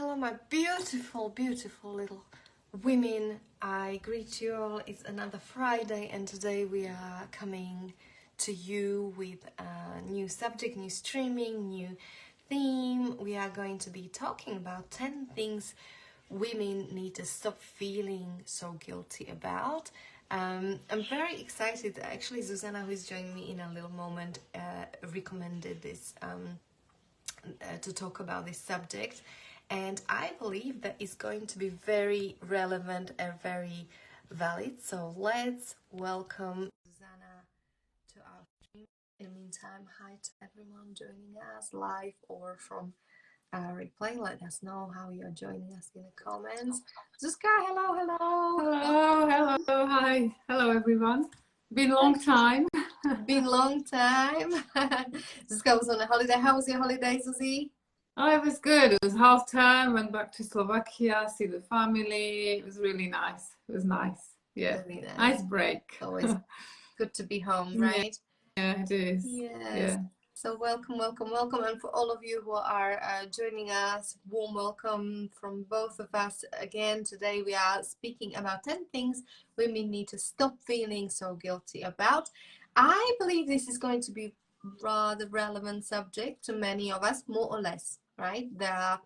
Hello, my beautiful, beautiful little women. I greet you all. It's another Friday, and today we are coming to you with a new subject, new streaming, new theme. We are going to be talking about 10 things women need to stop feeling so guilty about. I'm very excited. Actually, Susanna, who is joining me in a little moment, recommended this to talk about this subject, and I believe that it's going to be very relevant and very valid. So let's welcome Susanna to our stream. In the meantime, hi to everyone joining us live or from replay. Let us know how you're joining us in the comments. Zuzka, hello, hello. Hello, hi. Hello, everyone. Been a long time. Been long time. Zuzka was on a holiday. How was your holiday, Susie? Oh, it was good. It was half term. Went back to Slovakia, see the family. It was really nice. It was nice. Yeah. Really Nice break. Always good to be home, Yeah, right? yeah, it is. Yes. Yeah. So welcome, welcome, welcome. And for all of you who are joining us, warm welcome from both of us. Again, today we are speaking about 10 things women need to stop feeling so guilty about. I believe this is going to be rather relevant subject to many of us, more or less, right? There are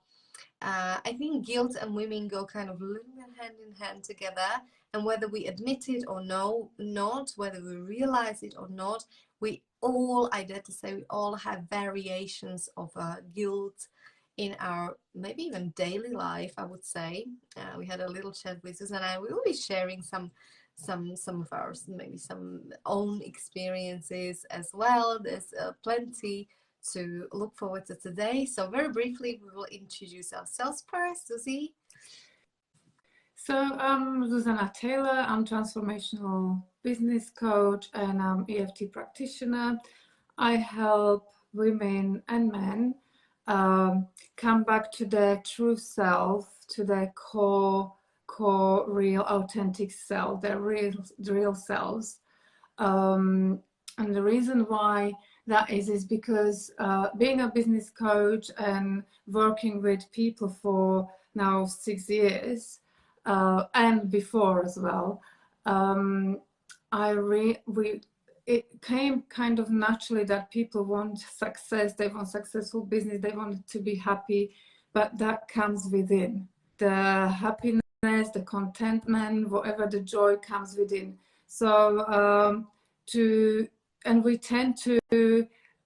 I think guilt and women go kind of a little bit hand in hand together, and whether we admit it or not, whether we realize it or not, we all, I dare to say, we all have variations of guilt in our maybe even daily life. I would say we had a little chat with Susan and I. We will be sharing some of our maybe some own experiences as well. There's plenty to look forward to today. So very briefly, we will introduce ourselves first. Susie? So I'm Zuzana Taylor. I'm transformational business coach and I'm EFT practitioner. I help women and men come back to their true self, to their core, real, authentic self, their real selves. And the reason why that is because being a business coach and working with people for now 6 years, and before as well, it came kind of naturally that people want success, they want successful business, they want to be happy, but that comes within. The happiness, the contentment, whatever the joy comes within. So and we tend to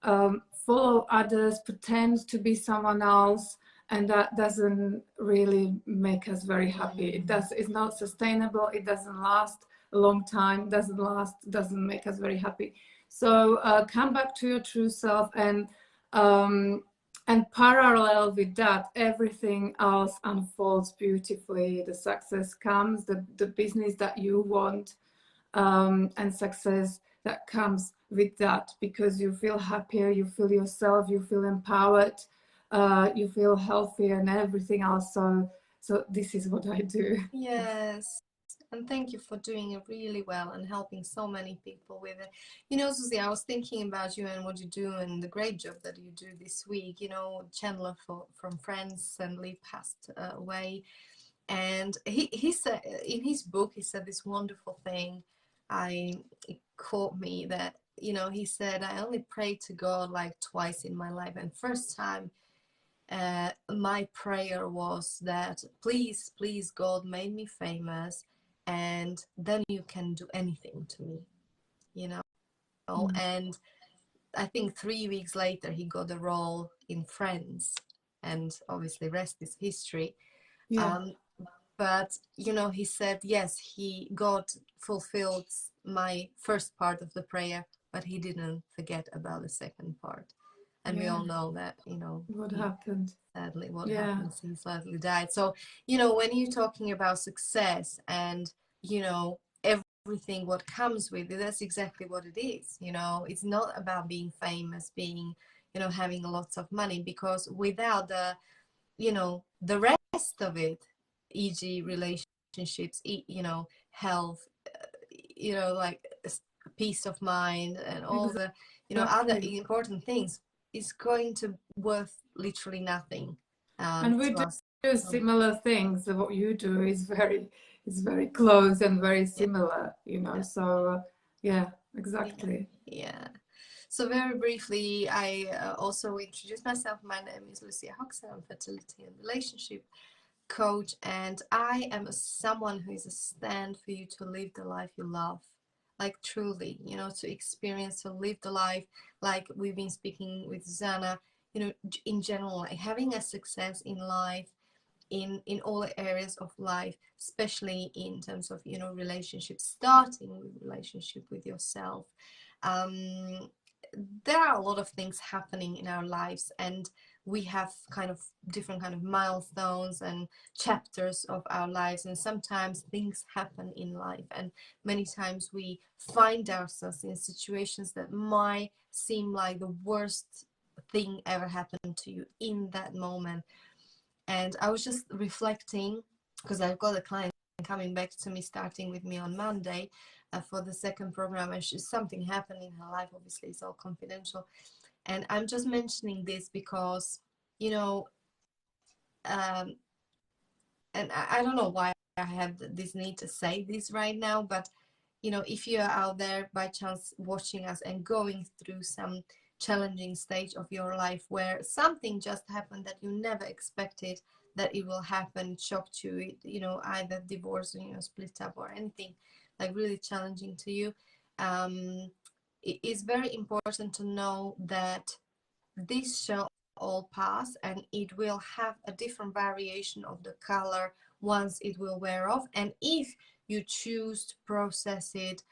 follow others, pretend to be someone else, and that doesn't really make us very happy. It's not sustainable, it doesn't last a long time, doesn't make us very happy. So come back to your true self, and parallel with that, everything else unfolds beautifully. The success comes, the business that you want, and success that comes with that, because you feel happier, you feel yourself, you feel empowered, you feel healthier and everything else. So this is what I do. Yes. And thank you for doing it really well and helping so many people with it. You know, Susie, I was thinking about you and what you do and the great job that you do this week. You know, Chandler from Friends and Lee passed away. And he said in his book, he said this wonderful thing. It caught me that, you know, he said, I only prayed to God like twice in my life. And first time, my prayer was that please, please, God, made me famous, and then you can do anything to me, you know. And I think 3 weeks later he got a role in Friends, and obviously rest is history. Yeah. But you know, he said yes, God fulfilled my first part of the prayer, but he didn't forget about the second part. And we all know that, you know, What happened? sadly what happens, he sadly died. So, you know, when you're talking about success and, you know, everything what comes with it, that's exactly what it is. You know, it's not about being famous, being, you know, having lots of money, because without the, you know, the rest of it, e.g. relationships, you know, health, you know, like peace of mind and all the, you know, other important things, is going to worth literally nothing And we to do us. do similar things. What you do is very close and very similar, you know. So yeah, exactly. Yeah. So very briefly, I also introduce myself. My name is Lucia Hoxha. I'm fertility and relationship coach, and I am someone who is a stand for you to live the life you love, like truly, you know, to experience, to live the life like we've been speaking with Zuzana, you know, in general, like having a success in life, in all areas of life, especially in terms of, you know, relationships, starting with relationship with yourself. um, there are a lot of things happening in our lives, and we have kind of different kind of milestones and chapters of our lives, and sometimes things happen in life, and many times we find ourselves in situations that might seem like the worst thing ever happened to you in that moment. And I was just reflecting, because I've got a client coming back to me, starting with me on Monday for the second program, and something happened in her life. Obviously, it's all confidential. And I'm just mentioning this because, you know, and I don't know why I have this need to say this right now, but, you know, if you're out there by chance watching us and going through some challenging stage of your life where something just happened that you never expected that it will happen, shocked you, you know, either divorce, you know, split up or anything like really challenging to you, it is very important to know that this shall all pass, and it will have a different variation of the color once it will wear off. And if you choose to process it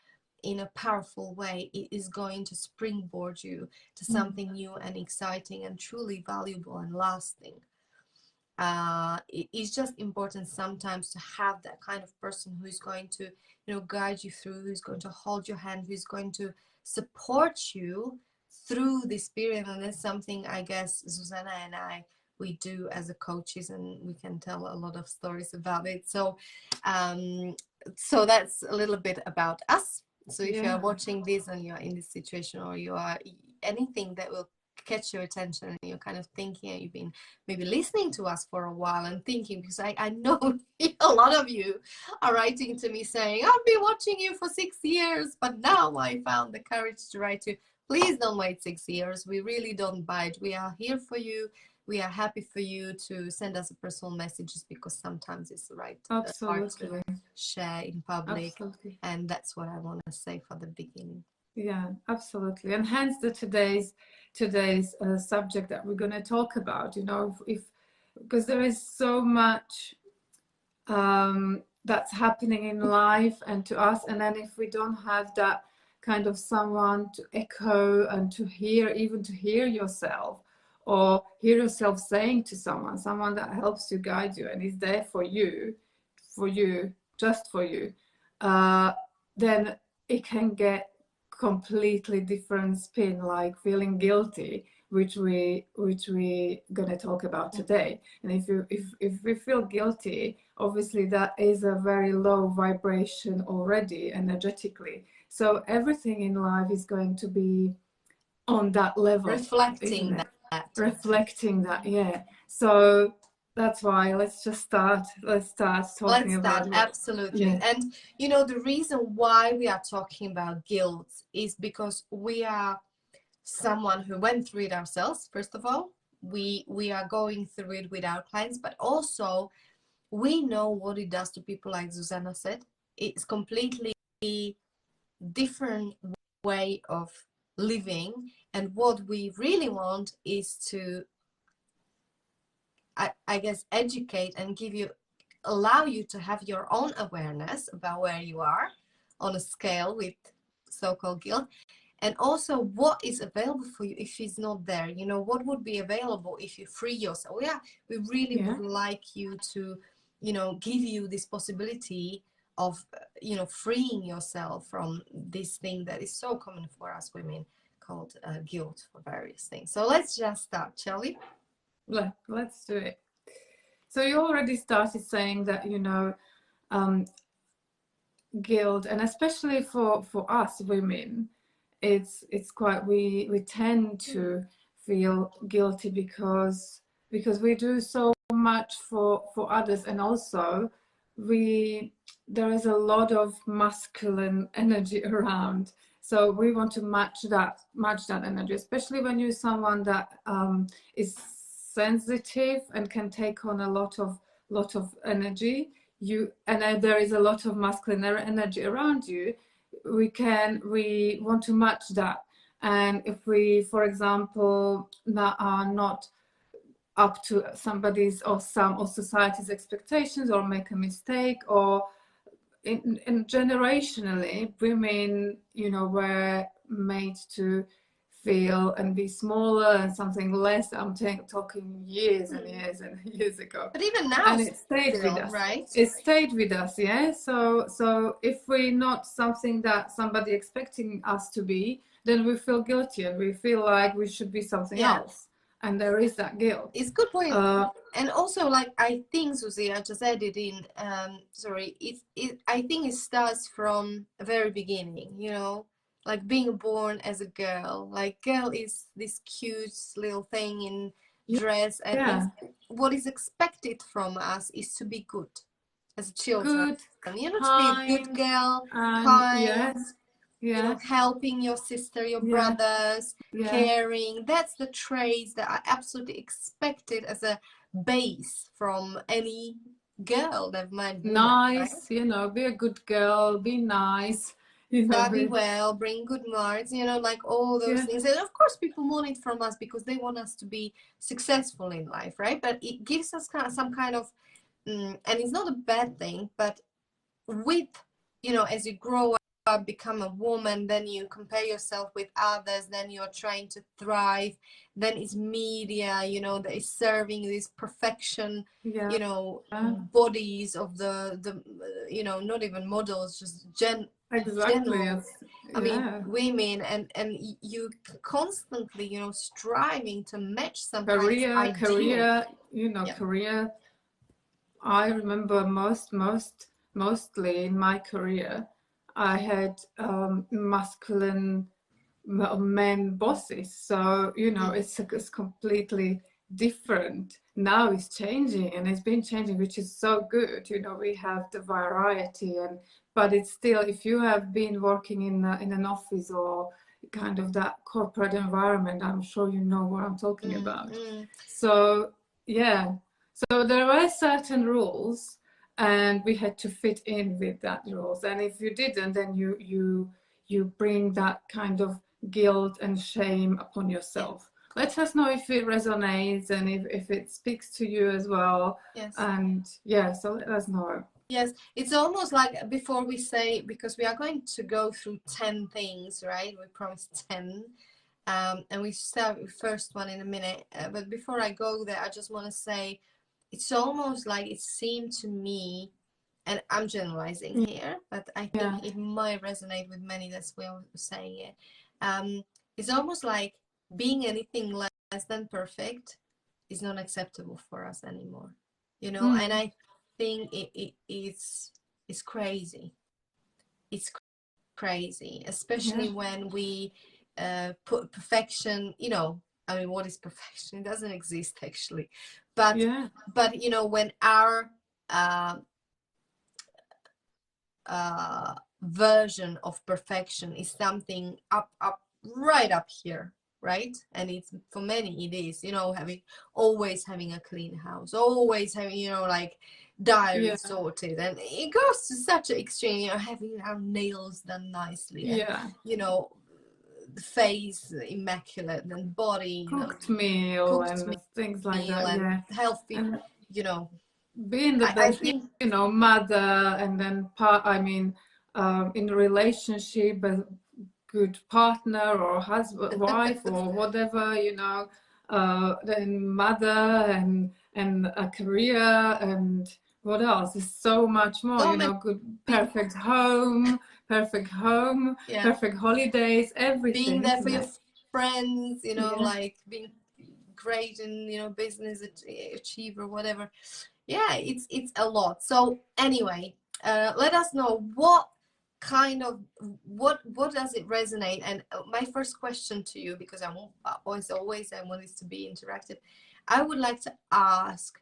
in a powerful way, it is going to springboard you to something new and exciting and truly valuable and lasting. It's just important sometimes to have that kind of person who is going to, you know, guide you through, who's going to hold your hand, who's going to support you through this period. And that's something I guess Zuzana and I, we do as a coaches, and we can tell a lot of stories about it. So so that's a little bit about us. So if you're watching this and you're in this situation, or you are anything that will catch your attention, and you're kind of thinking, and you've been maybe listening to us for a while and thinking, because I know a lot of you are writing to me saying, I've been watching you for 6 years, but now I found the courage to write to you. Please don't wait 6 years. We really don't bite. We are here for you. We are happy for you to send us a personal messages, because sometimes it's the right part to share in public. Absolutely. And that's what I want to say for the beginning. Yeah, absolutely. And hence the today's subject that we're going to talk about, you know, if because there is so much that's happening in life and to us, and then if we don't have that kind of someone to echo and to hear, even to hear yourself, or hear yourself saying to someone that helps you, guide you, and is there for you, just for you, then it can get completely different spin, like feeling guilty, which we gonna talk about today. And if we feel guilty, obviously that is a very low vibration already energetically. So everything in life is going to be on that level, reflecting that. Yeah. So that's why let's start talking about absolutely. Yeah. And you know, the reason why we are talking about guilt is because we are someone who went through it ourselves. First of all, we are going through it with our clients, but also we know what it does to people. Like Zuzana said, it's completely different way of living, and what we really want is to I guess educate and allow you to have your own awareness about where you are on a scale with so-called guilt, and also what is available for you if it's not there. You know, what would be available if you free yourself. We really would like you to, you know, give you this possibility of, you know, freeing yourself from this thing that is so common for us women, called guilt for various things. So let's just start, shall we? Let's do it. So you already started saying that, you know, guilt, and especially for us women, it's quite, we tend to feel guilty because we do so much for others, and also there is a lot of masculine energy around, so we want to match that energy, especially when you're someone that is sensitive and can take on a lot of energy. There is a lot of masculine energy around you. We want to match that. And if we, for example, are not up to somebody's or society's expectations, or make a mistake, or in generationally, women, were made to feel and be smaller and something less. I'm talking years and years and years ago. But even now, and it stayed with us, right? It stayed with us, yeah. So if we're not something that somebody expecting us to be, then we feel guilty and we feel like we should be something else. And there is that guilt. It's a good point. And also, like, I think, Susie, I just added in, I think it starts from the very beginning, like being born as a girl. Like, girl is this cute little thing in dress, and what is expected from us is to be good as children. Good, to be a good girl, kind, helping your sister, your brothers, caring. That's the traits that are absolutely expected as a base from any girl that might be nice, right? Be a good girl, be nice, study well, bring good marks, like all those things. And of course people want it from us because they want us to be successful in life, right? But it gives us some kind of and it's not a bad thing, but with as you grow up, become a woman, then you compare yourself with others, then you're trying to thrive, then it's media that is serving this perfection bodies of the not even models, just exactly general, I mean women, and you constantly striving to match some career. I remember mostly in my career I had masculine men bosses, so it's completely different. Now it's changing, and it's been changing, which is so good. We have the variety, but it's still, if you have been working in an office or kind of that corporate environment, I'm sure you know what I'm talking about. So so there were certain rules, and we had to fit in with that rules. And if you didn't, then you bring that kind of guilt and shame upon yourself. Let us know if it resonates and if it speaks to you as well. And so let us know. Yes, it's almost like, before we say, because we are going to go through 10 things, right? We promised 10. And we start with the first one in a minute. But before I go there, I just want to say, it's almost like it seemed to me, and I'm generalizing here, but I think it might resonate with many. That's why I'm saying it. It's almost like being anything less than perfect is not acceptable for us anymore, and I think it's crazy. It's crazy, especially when we put perfection, I mean, what is perfection? It doesn't exist actually, but when our version of perfection is something right up here, right? And it's, for many it is, always having a clean house, always having like diary sorted, and it goes to such an extreme, having our nails done nicely, the face immaculate, and body cooked meal and things like that, and healthy, and, being the best mother, and then in a relationship, a good partner or husband, wife, or whatever, then mother, and a career, and what else? There's so much more, good, perfect home, perfect holidays, everything. Being there for your friends, like being great in, business achiever, whatever. It's a lot. So anyway, let us know what kind of, what does it resonate. And my first question to you, because I want this to be interactive, I would like to ask,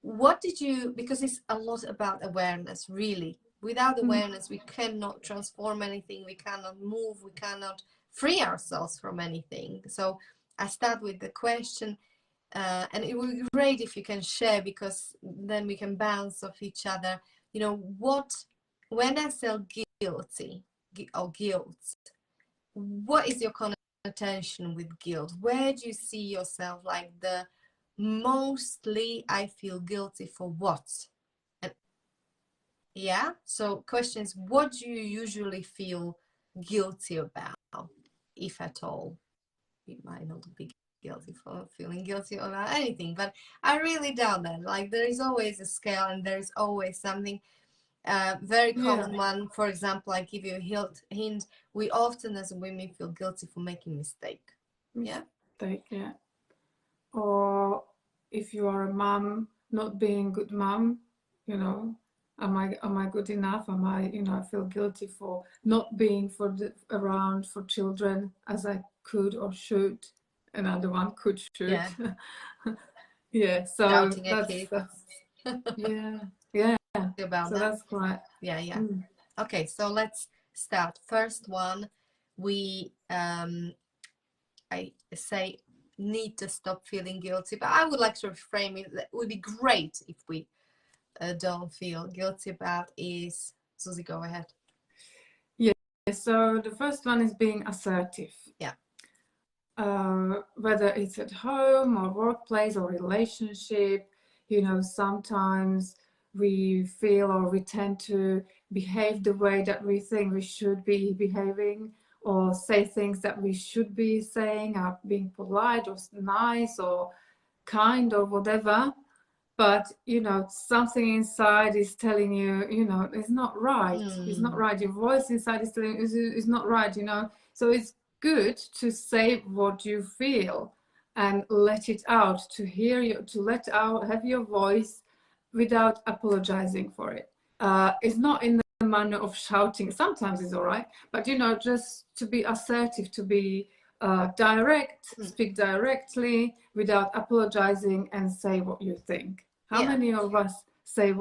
what did you, because it's a lot about awareness, really. Without awareness, we cannot transform anything, we cannot move, we cannot free ourselves from anything. So I start with the question, and it would be great if you can share, because then we can bounce off each other. You know, when I say guilty or guilt, what is your connotation with guilt? Where do you see yourself, like the mostly I feel guilty for what? And yeah, so question is, what do you usually feel guilty about, if at all? You might not be guilty for feeling guilty about anything, but I really doubt that. Like, there is always a scale, and there is always something. Very common one, for example, I give you a hint. We often as women feel guilty for making mistake. Yeah. Or if you are a mom, not being good mom, you know, am I good enough? Am I, you know, I feel guilty for not being around for children as I could or should. Another one, could, should. Yeah. Yeah. So Doubting a kid. yeah. About so that. That's quite. Yeah. Okay, so let's start. First one, we I say need to stop feeling guilty, but I would like to reframe it. It would be great if we don't feel guilty about is, Susie, go ahead. Yeah, so the first one is being assertive. Yeah. Whether it's at home or workplace or relationship, you know, sometimes we feel or we tend to behave the way that we think we should be behaving, or say things that we should be saying, are being polite or nice or kind or whatever. But, you know, something inside is telling you, you know, it's not right. It's not right. Your voice inside is telling you it's not right, you know. So it's good to say what you feel and let it out, to hear you, to let out, have your voice without apologizing for it. It's not in the manner of shouting. Sometimes it's all right, but, you know, just to be assertive, to be direct, speak directly without apologizing, and say what you think. How many of us say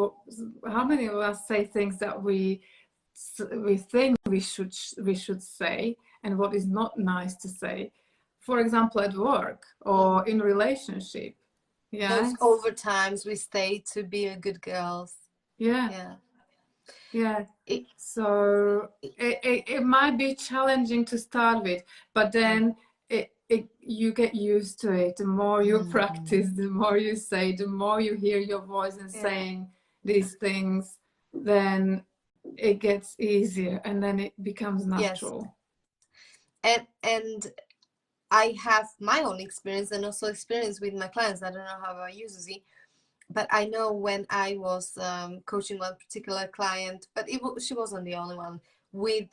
things that we think we should say, and what is not nice to say? For example, at work or in relationship. Yeah. Those overtimes we stay to be a good girls. Yeah. So it might be challenging to start with, but then you get used to it. The more you practice, the more you say, the more you hear your voice and saying these things, then it gets easier, and then it becomes natural. Yes. And I have my own experience, and also experience with my clients. I don't know how about you, Susie, but I know when I was coaching one particular client, but she wasn't the only one, with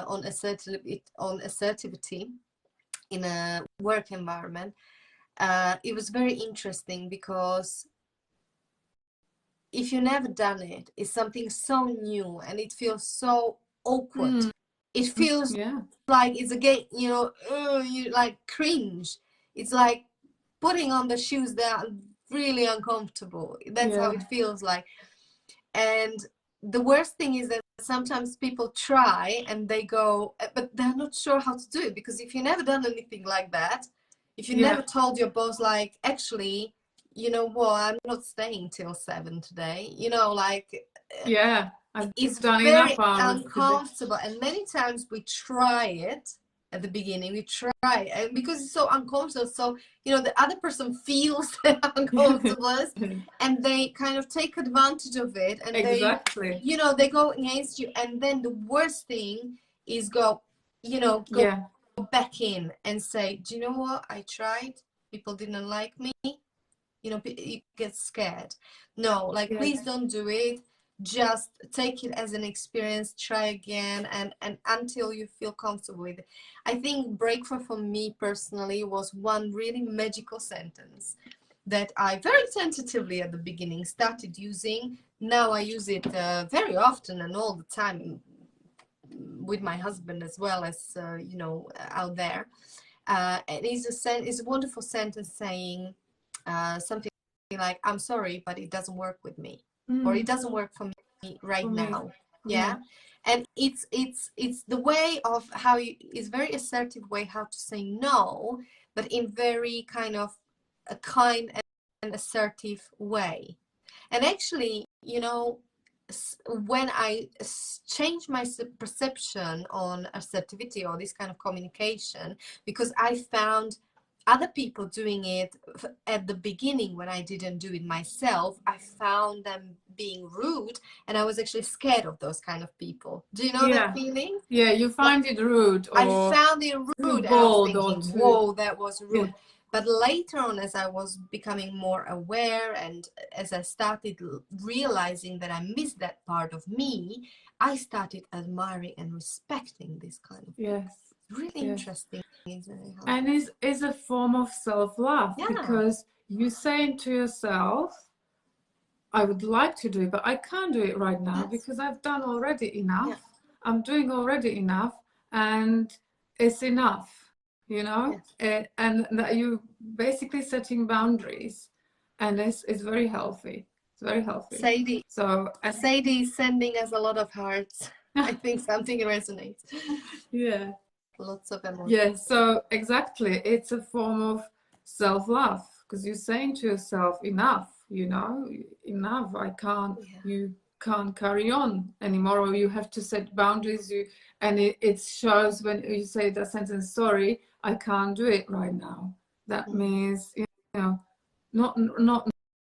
on assertivity in a work environment. It was very interesting, because if you've never done it, it's something so new and it feels so awkward. It feels like it's again, you know, you like cringe. It's like putting on the shoes that are really uncomfortable. That's how it feels like. And the worst thing is that sometimes people try and they go, but they're not sure how to do it, because if you've never done anything like that, if you never told your boss, like, actually, you know what, I'm not staying till 7 today, you know, like, it's very uncomfortable. And many times we try it at the beginning, and because it's so uncomfortable, so, you know, the other person feels the uncomfortableness and they kind of take advantage of it, and they, you know, they go against you. And then the worst thing is go back in and say, do you know what, I tried, people didn't like me, you know, you get scared. No, like, please don't do it. Just take it as an experience, try again, and until you feel comfortable with it. I think breakthrough for me personally was one really magical sentence that I very tentatively at the beginning started using. Now I use it very often and all the time with my husband, as well as you know, out there. And it's a wonderful sentence saying something like, I'm sorry, but it doesn't work with me, Mm. or it doesn't work for me right For me. now. Yeah. And it's the way of how you, it's very assertive way how to say no, but in very kind of a kind and assertive way. And actually, you know, when I changed my perception on assertivity or this kind of communication, because I found other people doing it at the beginning when I didn't do it myself, I found them being rude, and I was actually scared of those kind of people. Do you know that feeling? Yeah, you find it rude, or I found it rude, and I was thinking, whoa, that was rude. Yeah. But later on, as I was becoming more aware, and as I started realizing that I missed that part of me, I started admiring and respecting this kind of people. Really interesting, isn't it? And is a form of self-love, because you're saying to yourself, I would like to do it, but I can't do it right now because I've done already enough. I'm doing already enough, and it's enough. You know, and that you basically setting boundaries, and it's very healthy. It's very healthy. Sadie, so Sadie is sending us a lot of hearts. I think something resonates. Yeah, lots of emotions. Yeah, so exactly, it's a form of self-love, because you're saying to yourself, enough. You know, enough. I can't. You can't carry on anymore, or you have to set boundaries. And it shows when you say the sentence, sorry, I can't do it right now. That means, you know, not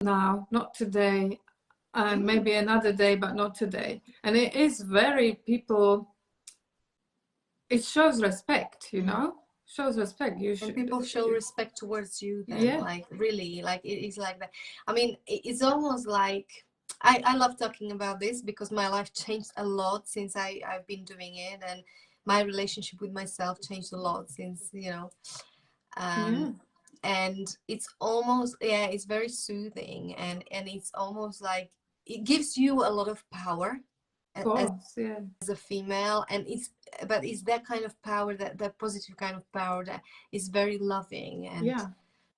now, not today, and maybe another day, but not today. And it is very people, it shows respect, you know, shows respect. You should, and people show respect towards you then, like really, like it is like that. I mean, it's almost like, I love talking about this because my life changed a lot since I've been doing it, and my relationship with myself changed a lot since, you know, and it's almost, it's very soothing, and it's almost like it gives you a lot of power as a female, and it's that kind of power, that positive kind of power that is very loving, and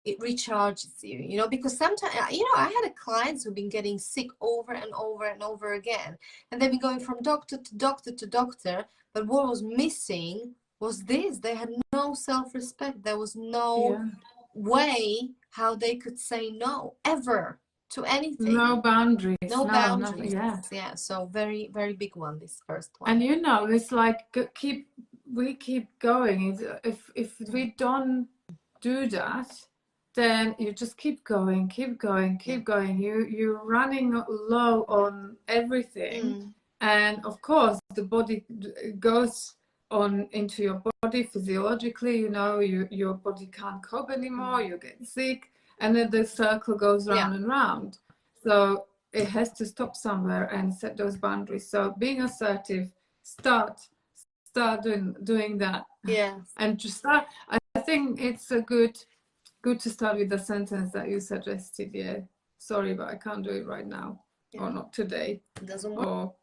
it recharges you, you know, because sometimes, you know, I had clients who've been getting sick over and over and over again, and they've been going from doctor to doctor to doctor, but what was missing was this: they had no self-respect. There was no way how they could say no ever to anything. No boundaries. No boundaries. Yeah. So very, very big one, this first one. And you know, it's like we keep going. If we don't do that, then you just keep going. You're running low on everything, and of course the body goes on into your body physiologically. You know, your body can't cope anymore. You get sick, and then the circle goes round and round. So it has to stop somewhere and set those boundaries. So being assertive, start doing that. And to start, I think it's a good to start with the sentence that you suggested. Sorry, but I can't do it right now, or not today. It doesn't work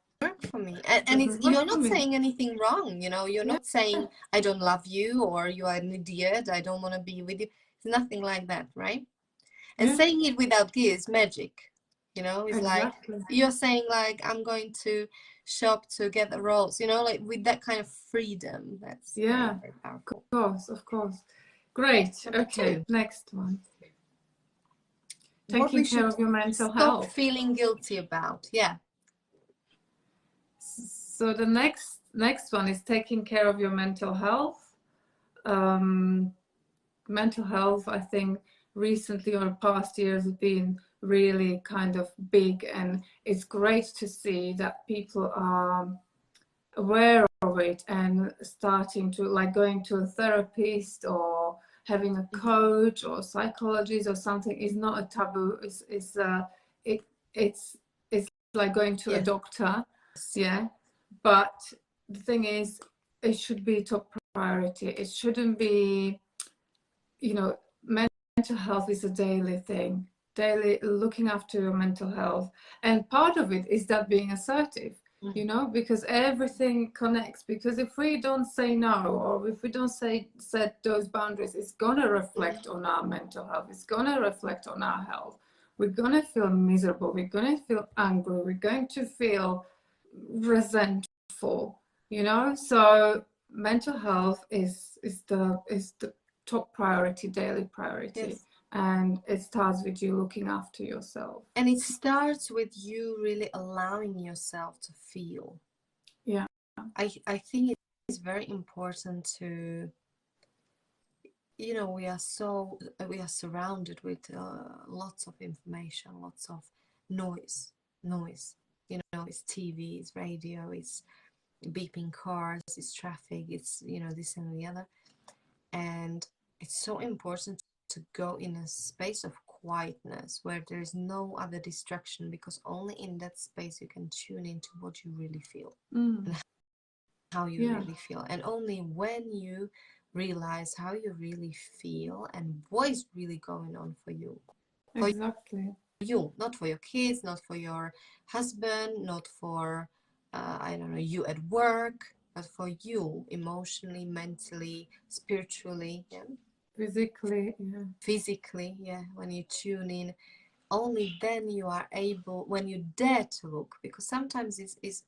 for me, and it's, you're not saying anything wrong, you know. You're not saying I don't love you, or you are an idiot, I don't want to be with you. It's nothing like that, right? And saying it without guilt is magic. You know, it's like you're saying, like, I'm going to shop to get the rolls, you know, like with that kind of freedom. That's very, very powerful. Of course. Great. Okay, next one. Taking care of your mental health. Stop feeling guilty about. So the next one is taking care of your mental health. Mental health, I think, recently or past years have been really kind of big, and it's great to see that people are aware of it and starting to, like, going to a therapist or having a coach or psychologist or something is not a taboo. It's like going to a doctor, but the thing is, it should be top priority. It shouldn't be, you know, mental health is a daily thing, daily looking after your mental health, and part of it is that being assertive, you know, because everything connects. Because if we don't say no, or if we don't set those boundaries, it's gonna reflect on our mental health, it's gonna reflect on our health. we're going to feel miserable, we're going to feel angry, we're going to feel resentful, you know. So mental health is the top priority, daily priority. Yes. And it starts with you looking after yourself. And it starts with you really allowing yourself to feel. Yeah. I think it's very important to, you know, we are surrounded with lots of information, lots of noise, you know, it's TV, it's radio, it's beeping cars, it's traffic, it's, you know, this and the other. And it's so important to go in a space of quietness where there's no other distraction, because only in that space you can tune into what you really feel and how you really feel. And only when you realize how you really feel and what is really going on for you. Exactly. You, not for your kids, not for your husband, not for I don't know, you at work, but for you, emotionally, mentally, spiritually, yeah, physically, yeah. When you tune in, only then you are able, when you dare to look, because sometimes it's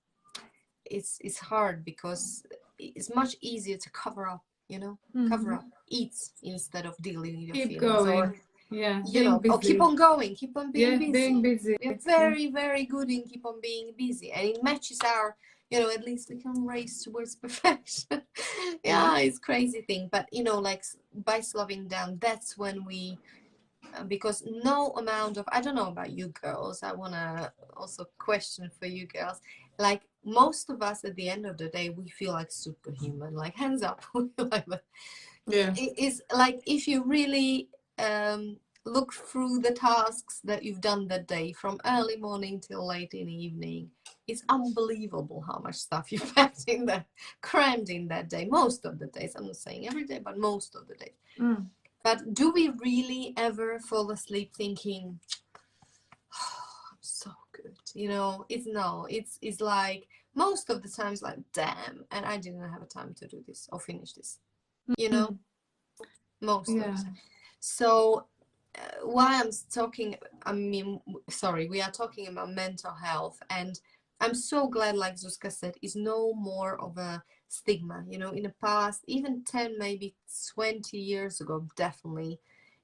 hard, because it's much easier to cover up, you know, cover up, eat instead of dealing with your keep feelings, going, or you being know, busy. or keep on going, keep on being busy. Being busy. We are very, very good in keep on being busy, and it matches our, you know, at least we can race towards perfection. Yeah, it's crazy thing, but you know, like by slowing down, that's when we because no amount of, I don't know about you girls, I want to also question for you girls, like most of us at the end of the day we feel like superhuman, like hands up. Yeah. It is like, if you really look through the tasks that you've done that day, from early morning till late in the evening, it's unbelievable how much stuff you've packed in there, crammed in that day, most of the days. I'm not saying every day, but most of the days. But do we really ever fall asleep thinking, oh, I'm so good? You know, it's like most of the times like, damn, and I didn't have time to do this or finish this, you know, most of the time. So why I'm talking, I mean, sorry, we are talking about mental health, and I'm so glad, like Zuzka said, is no more of a stigma. You know, in the past, even 10, maybe 20 years ago, definitely,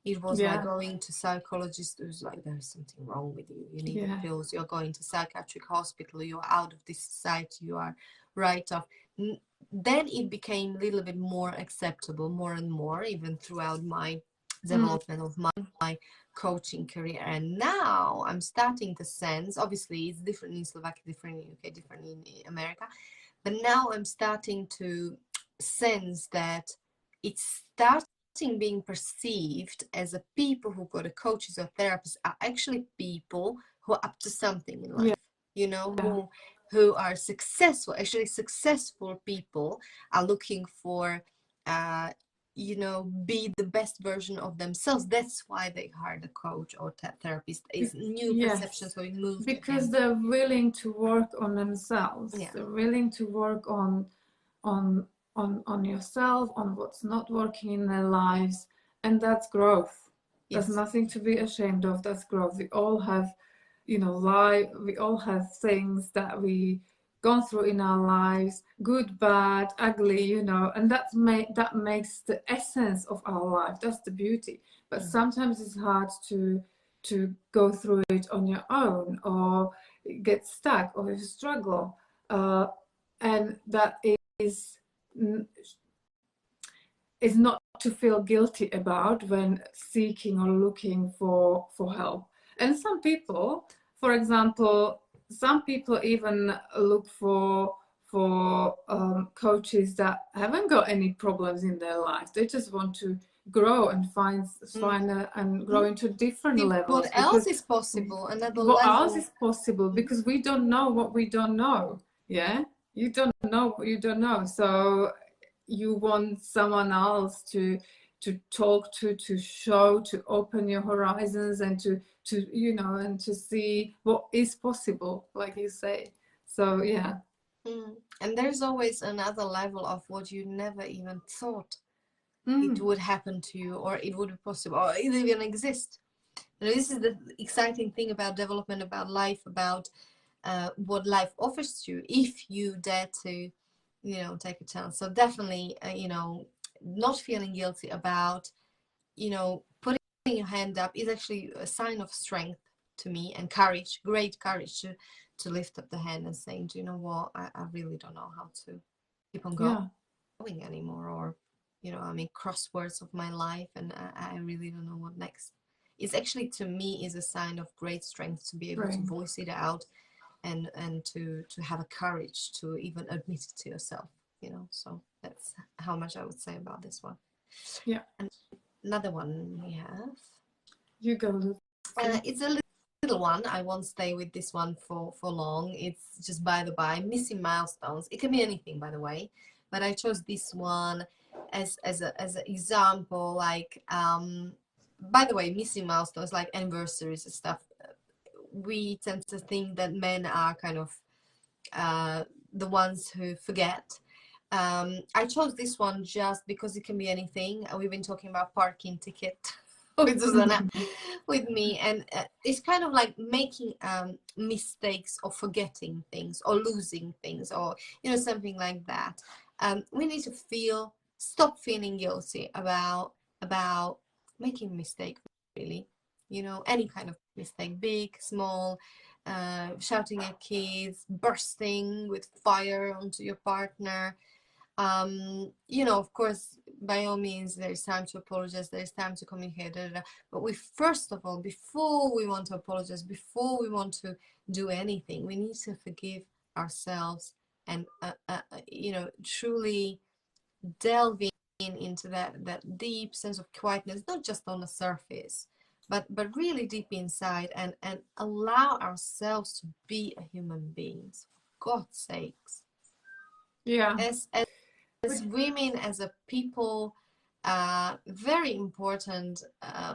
it was like going to psychologists. It was like, there's something wrong with you. You need the pills. You're going to psychiatric hospital. You're out of this society. You are right off. Then it became a little bit more acceptable, more and more, even throughout my development of my coaching career. And now I'm starting to sense, obviously it's different in Slovakia, different in UK, different in America, but now I'm starting to sense that it's starting being perceived as a people who go to coaches or therapists are actually people who are up to something in life, you know, who are successful. Actually successful people are looking for you know, be the best version of themselves. That's why they hire the coach or therapist. Is new perception, so it moves because they're willing to work on themselves. They're willing to work on yourself, on what's not working in their lives, and that's growth. There's nothing to be ashamed of. That's growth. We all have, you know, we all have things that we gone through in our lives, good, bad, ugly, you know, and that makes the essence of our life. That's the beauty. But sometimes it's hard to go through it on your own, or get stuck, or you struggle, and that is not to feel guilty about when seeking or looking for help. And some people, for example, some people even look for coaches that haven't got any problems in their life. They just want to grow and find and grow into different levels. What else is possible? Another what level. else is possible? Because we don't know what we don't know. Yeah, you don't know what you don't know. So you want someone else to talk to show, to open your horizons, and to you know, and to see what is possible, like you say. So and there's always another level of what you never even thought it would happen to you, or it would be possible, or it even exist. This is the exciting thing about development, about life, about what life offers you if you dare to, take a chance. So definitely, not feeling guilty about, putting your hand up is actually a sign of strength to me, and courage, great courage to lift up the hand and saying, do you know what, I really don't know how to keep on going anymore, or crosswords of my life, and I really don't know what next. It's actually, to me, is a sign of great strength to be able to voice it out, and to have a courage to even admit it to yourself, so that's how much I would say about this one. Yeah. And another one we have, you go. It's a little one. I won't stay with this one for long. It's just by the by, missing milestones. It can be anything, by the way, but I chose this one as an example. Like, by the way, missing milestones like anniversaries and stuff, we tend to think that men are kind of the ones who forget. I chose this one just because it can be anything. We've been talking about parking ticket with Susanna, with me, and it's kind of like making mistakes, or forgetting things, or losing things, or something like that. We need to stop feeling guilty about making a mistake, really. Any kind of mistake, big, small, shouting at kids, bursting with fire onto your partner. Of course, by all means, there's time to apologize, there's time to communicate, but we, first of all, before we want to apologize, before we want to do anything, we need to forgive ourselves, and truly delve into that deep sense of quietness, not just on the surface, but really deep inside, and allow ourselves to be a human being, for God's sakes. Yeah. As women, as a people, very important.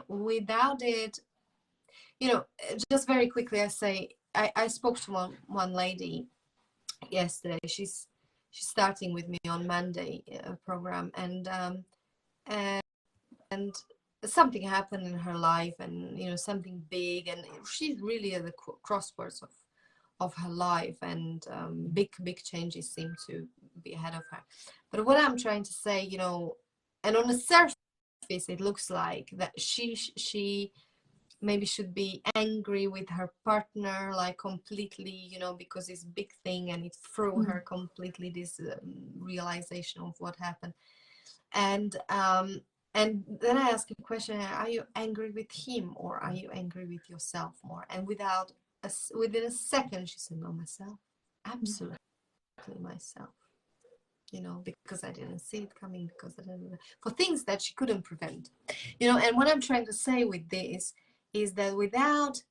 Without it, just very quickly, I spoke to one lady yesterday. She's starting with me on Monday, program, and something happened in her life, and something big, and she's really at the crossroads of her life, and big changes seem to be ahead of her. But what I'm trying to say, and on the surface it looks like that she maybe should be angry with her partner, like completely, because it's a big thing, and it threw her completely, this realization of what happened. And then I asked a question: are you angry with him, or are you angry with yourself more? And within a second, she said, no, myself, absolutely myself, because I didn't see it coming, because for things that she couldn't prevent, and what I'm trying to say with this is that without,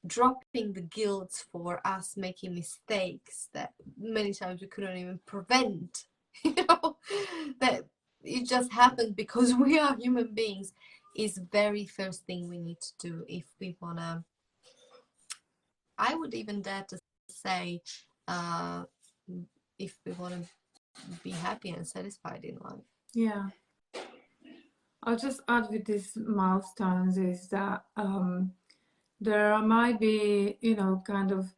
dropping the guilt for us making mistakes that many times we couldn't even prevent, that it just happened because we are human beings, is very first thing we need to do if we want to, I would even dare to say, if we want to be happy and satisfied in life. Yeah. I'll just add with these milestones is that there might be, kind of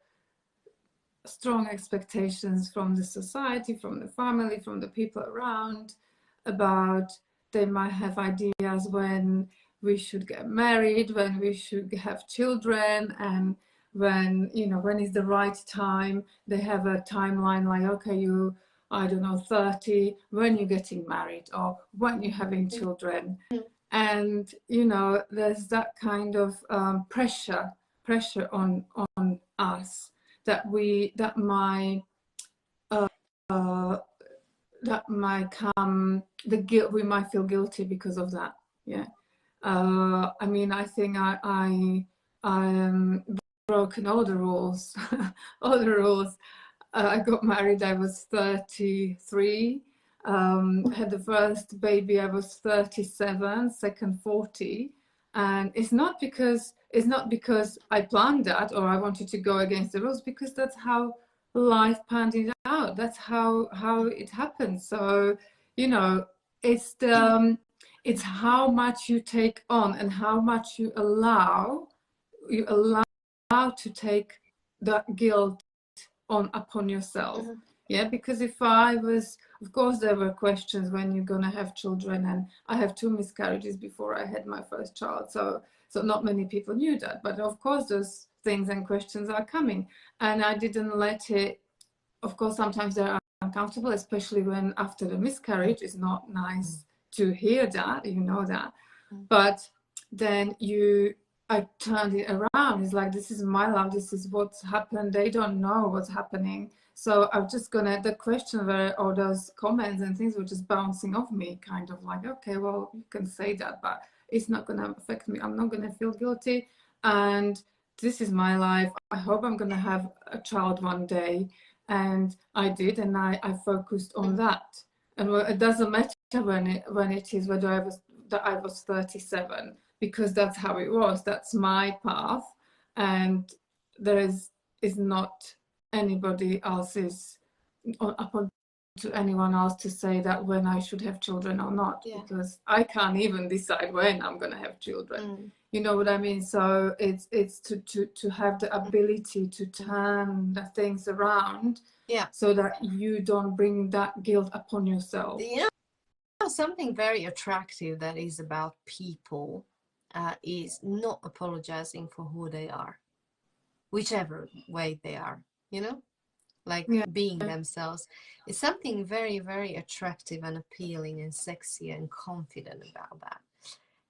strong expectations from the society, from the family, from the people around about, they might have ideas when we should get married, when we should have children, and when is the right time. They have a timeline, like, okay, I don't know, 30, when you're getting married, or when you're having children. And there's that kind of pressure on us, that might come, the guilt, we might feel guilty because of that. Yeah. I think I broken all the rules. All the rules. I got married, I was 33. Had the first baby, I was 37, second 40. And it's not because I planned that, or I wanted to go against the rules, because that's how life panned it out. That's how it happens. So, it's it's how much you take on and how much you allow to take that guilt upon yourself. Mm-hmm. Yeah, because if I was, of course there were questions when you're gonna have children, and I have 2 miscarriages before I had my first child, so not many people knew that, but of course those things and questions are coming, and I didn't let it. Of course sometimes they're uncomfortable, especially when after the miscarriage. It's not nice to hear that, you know that. But then I turned it around. It's like, this is my life, this is what's happened, they don't know what's happening. So I'm just gonna, the question where all those comments and things were just bouncing off me, kind of like, okay, well, you can say that, but it's not gonna affect me. I'm not gonna feel guilty, and this is my life. I hope I'm gonna have a child one day. And I did, and I focused on that. And it doesn't matter when it is whether I was 37, because that's how it was. That's my path, and there is not anybody else's upon to anyone else to say that when I should have children or not, because I can't even decide when I'm going to have children. You know what I mean? So it's to have the ability to turn the things around, so that you don't bring that guilt upon yourself. You know, something very attractive that is about people is not apologizing for who they are, whichever way they are, you know, like being themselves. It's something very, very attractive and appealing and sexy and confident about that.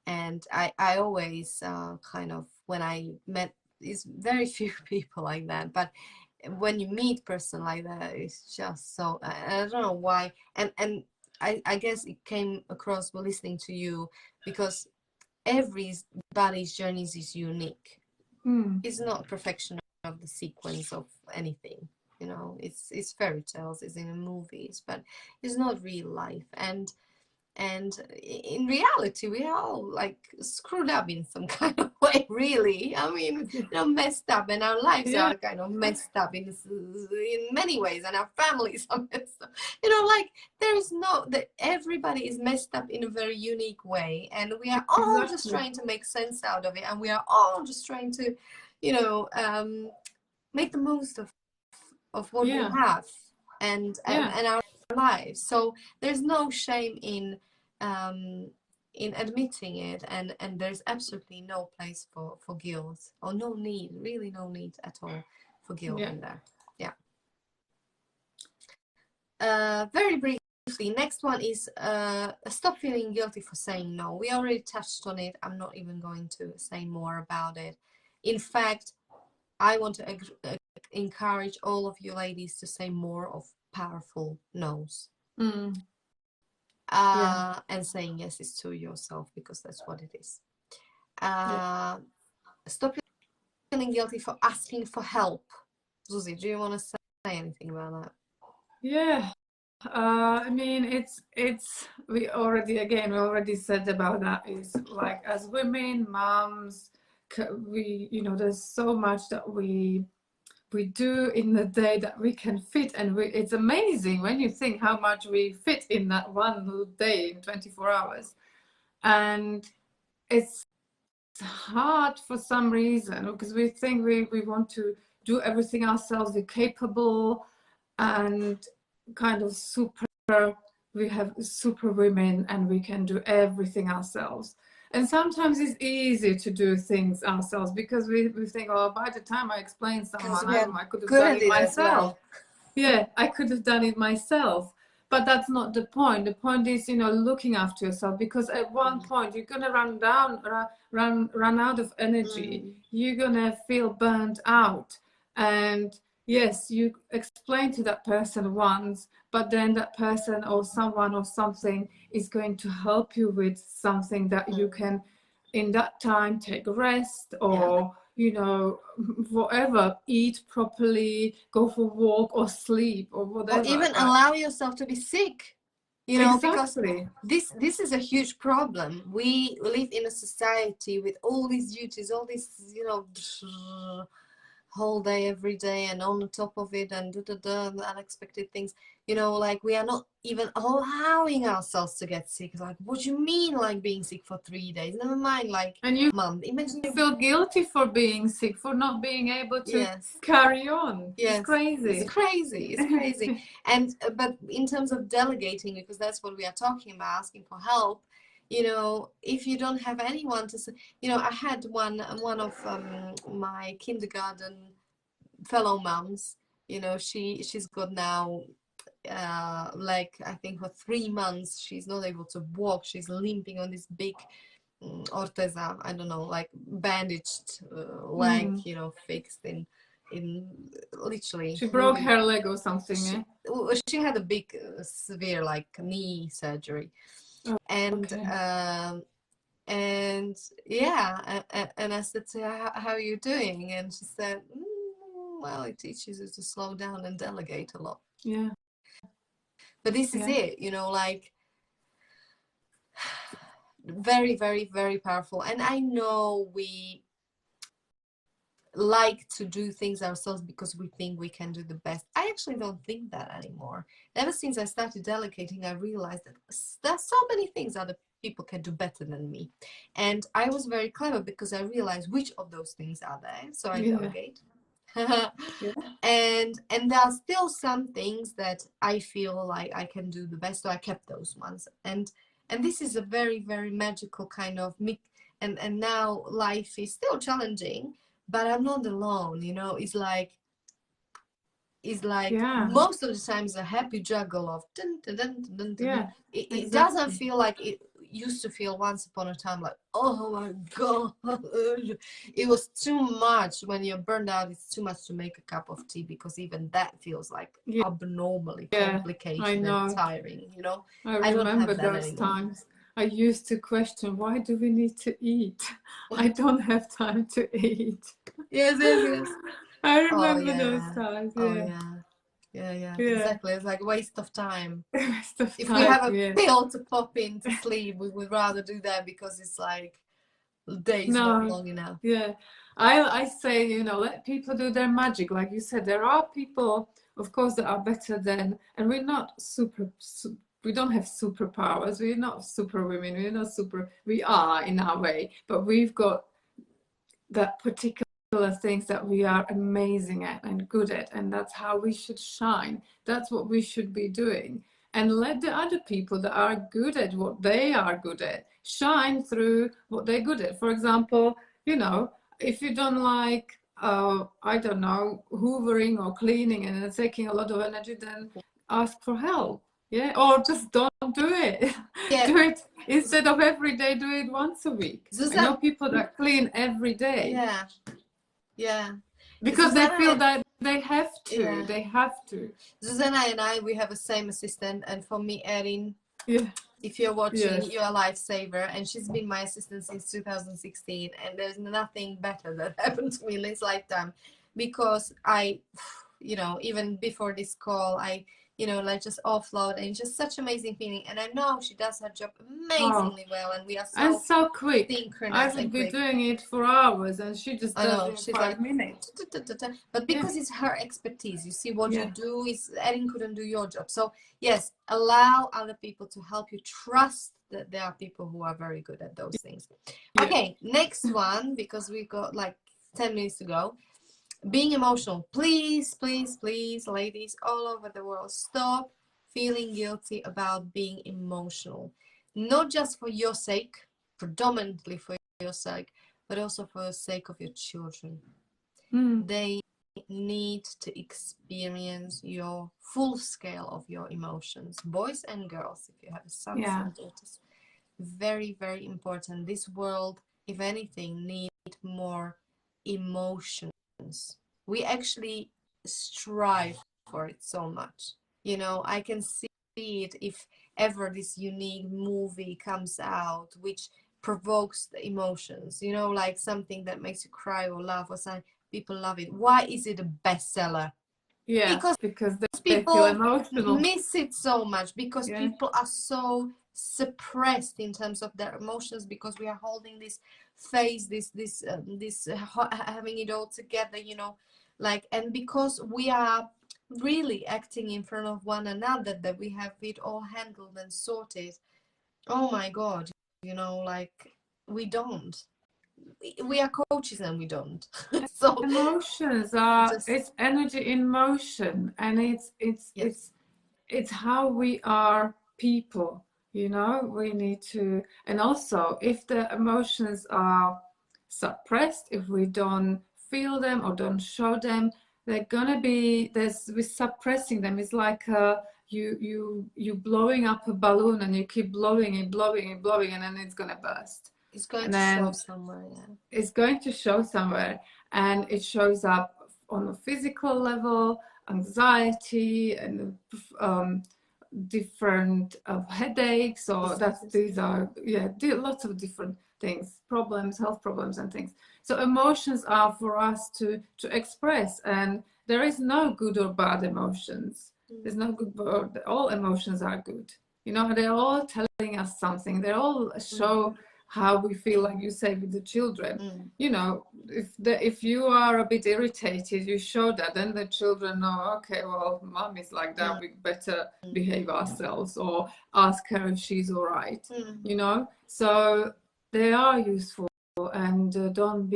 And I always kind of, when I met, it's very few people like that, but when you meet a person like that, it's just so, I don't know why. And I guess it came across while listening to you, because everybody's journeys is unique. It's not perfection of the sequence of anything, you know. It's fairy tales, it's in the movies, but it's not real life. And in reality, we are all like screwed up in some kind of way, really. I mean, you know, messed up, and our lives are kind of messed up in many ways, and our families are messed up. You know, like there's that everybody is messed up in a very unique way, and we are all just trying to make sense out of it, and we are all just trying to, you know, make the most of what we have and our lives. So there's no shame in admitting it, and there's absolutely no place for guilt, or no need, really no need at all for guilt in there. Very briefly, next one is stop feeling guilty for saying no. We already touched on it. I'm not even going to say more about it. In fact, I want to encourage all of you ladies to say more of powerful no's. And saying yeses to yourself, because that's what it is. Stop feeling guilty for asking for help. Zuzi, do you want to say anything about that? I mean, it's we already said about that. Is like, as women, moms, we, you know, there's so much that we do in the day that we can fit, and it's amazing when you think how much we fit in that one day in 24 hours. And it's hard for some reason, because we think we want to do everything ourselves, we're capable and kind of we have super women, and we can do everything ourselves. And sometimes it's easy to do things ourselves, because we think, oh, by the time I explain someone, I could have done it myself. I could have done it myself. But that's not the point. The point is, you know, looking after yourself, because at one point you're gonna run out of energy. You're gonna feel burnt out. And yes, you explain to that person once, but then that person or someone or something is going to help you with something that you can, in that time, take a rest, or you know, whatever, eat properly, go for a walk, or sleep, or whatever. Or even allow yourself to be sick, you know, because this is a huge problem. We live in a society with all these duties, all this, you know, whole day every day and on the top of it and and unexpected things, you know, like we are not even allowing ourselves to get sick. Like, what do you mean, like being sick for 3 days? Never mind, like, And you mom, imagine you feel guilty for being sick, for not being able to yes carry on. yes It's crazy. it's crazy, it's crazy. And but in terms of delegating, because that's what we are talking about, asking for help, you know, if you don't have anyone to say, you know, I had one of my kindergarten fellow moms, you know, she's got now like I think for 3 months she's not able to walk. She's limping on this big orteza, I don't know, like bandaged leg, you know, fixed in literally She broke moving. her leg or something. She had a big severe like knee surgery. Oh, and okay. And yeah, and I said to her, how are you doing? And she said, well, it teaches you to slow down and delegate a lot. Yeah. But this is it, you know, like very, very, very powerful. And I know we like to do things ourselves because we think we can do the best. I actually don't think that anymore. Ever since I started delegating, I realized that there's so many things other people can do better than me. And I was very clever because I realized which of those things are there. So I delegate. And there are still some things that I feel like I can do the best. So I kept those ones. And this is a very, very magical kind of mix. And now life is still challenging, but I'm not alone, you know. It's like most of the time it's a happy juggle of dun, dun, dun, dun, dun, dun. Yeah, it doesn't feel like it used to feel once upon a time, like, oh my god, it was too much. When you're burned out, it's too much to make a cup of tea, because even that feels like abnormally complicated and tiring, you know. I remember those times. I used to question, why do we need to eat? I don't have time to eat. Yes. I remember those times. Yeah, exactly. It's like waste of time. If time, we have a pill to pop in to sleep, we would rather do that, because it's like days not long enough. I say, you know, let people do their magic. Like you said, there are people, of course, that are better than, and we're not we don't have superpowers. We're not super women. We're not super. We are in our way, but we've got that particular things that we are amazing at and good at, and that's how we should shine. That's what we should be doing, and let the other people that are good at what they are good at shine through what they're good at. For example, you know, if you don't like I don't know, hoovering or cleaning and it's taking a lot of energy, then ask for help. Or just don't do it. Do it instead of every day, do it once a week. I know people that clean every day. Because they feel that they have to. Susanna and I, we have the same assistant, and for me, Erin, if you're watching, you're a lifesaver, and she's been my assistant since 2016, and there's nothing better that happened to me in this lifetime, because I, you know, even before this call, I, you know, like just offload, and just such amazing feeling. And I know she does her job amazingly well, and we are so quick. I would be doing it for hours, and she just does it in 5 minutes. But because it's her expertise, you see, what you do is, Erin couldn't do your job. So yes, allow other people to help you. Trust that there are people who are very good at those things. Okay, next one, because we got like 10 minutes to go. Being emotional. Please, please, please, ladies all over the world, stop feeling guilty about being emotional. Not just for your sake, predominantly for your sake, but also for the sake of your children. They need to experience your full scale of your emotions, boys and girls, if you have sons and daughters. Very, very important. This world, if anything, needs more emotions. We actually strive for it so much. You know, I can see it if ever this unique movie comes out which provokes the emotions, you know, like something that makes you cry or laugh or something. People love it. Why is it a bestseller? Because people miss it so much, because people are so suppressed in terms of their emotions, because we are holding this face, this having it all together, you know, Like, and because we are really acting in front of one another, that we have it all handled and sorted. Oh my God, like, we don't. We are coaches and we don't. So emotions are, just, it's energy in motion, and it's how we are people, we need to. And also, if the emotions are suppressed, if we don't feel them or don't show them, they're gonna be, we're suppressing them. It's like you blowing up a balloon, and you keep blowing it, and then it's gonna burst. it's going And to then show somewhere. Yeah, it's going to show somewhere, and it shows up on a physical level, anxiety, and different headaches, or these are lots of different things, problems, health problems and things. So emotions are for us to express, and there is no good or bad emotions. There's no good or all emotions are good. They're all telling us something. They all show how we feel, like you say with the children. If you are a bit irritated, you show that, then the children know, okay, well, mom is like that, we better behave ourselves, or ask her if she's all right. So they are useful, and don't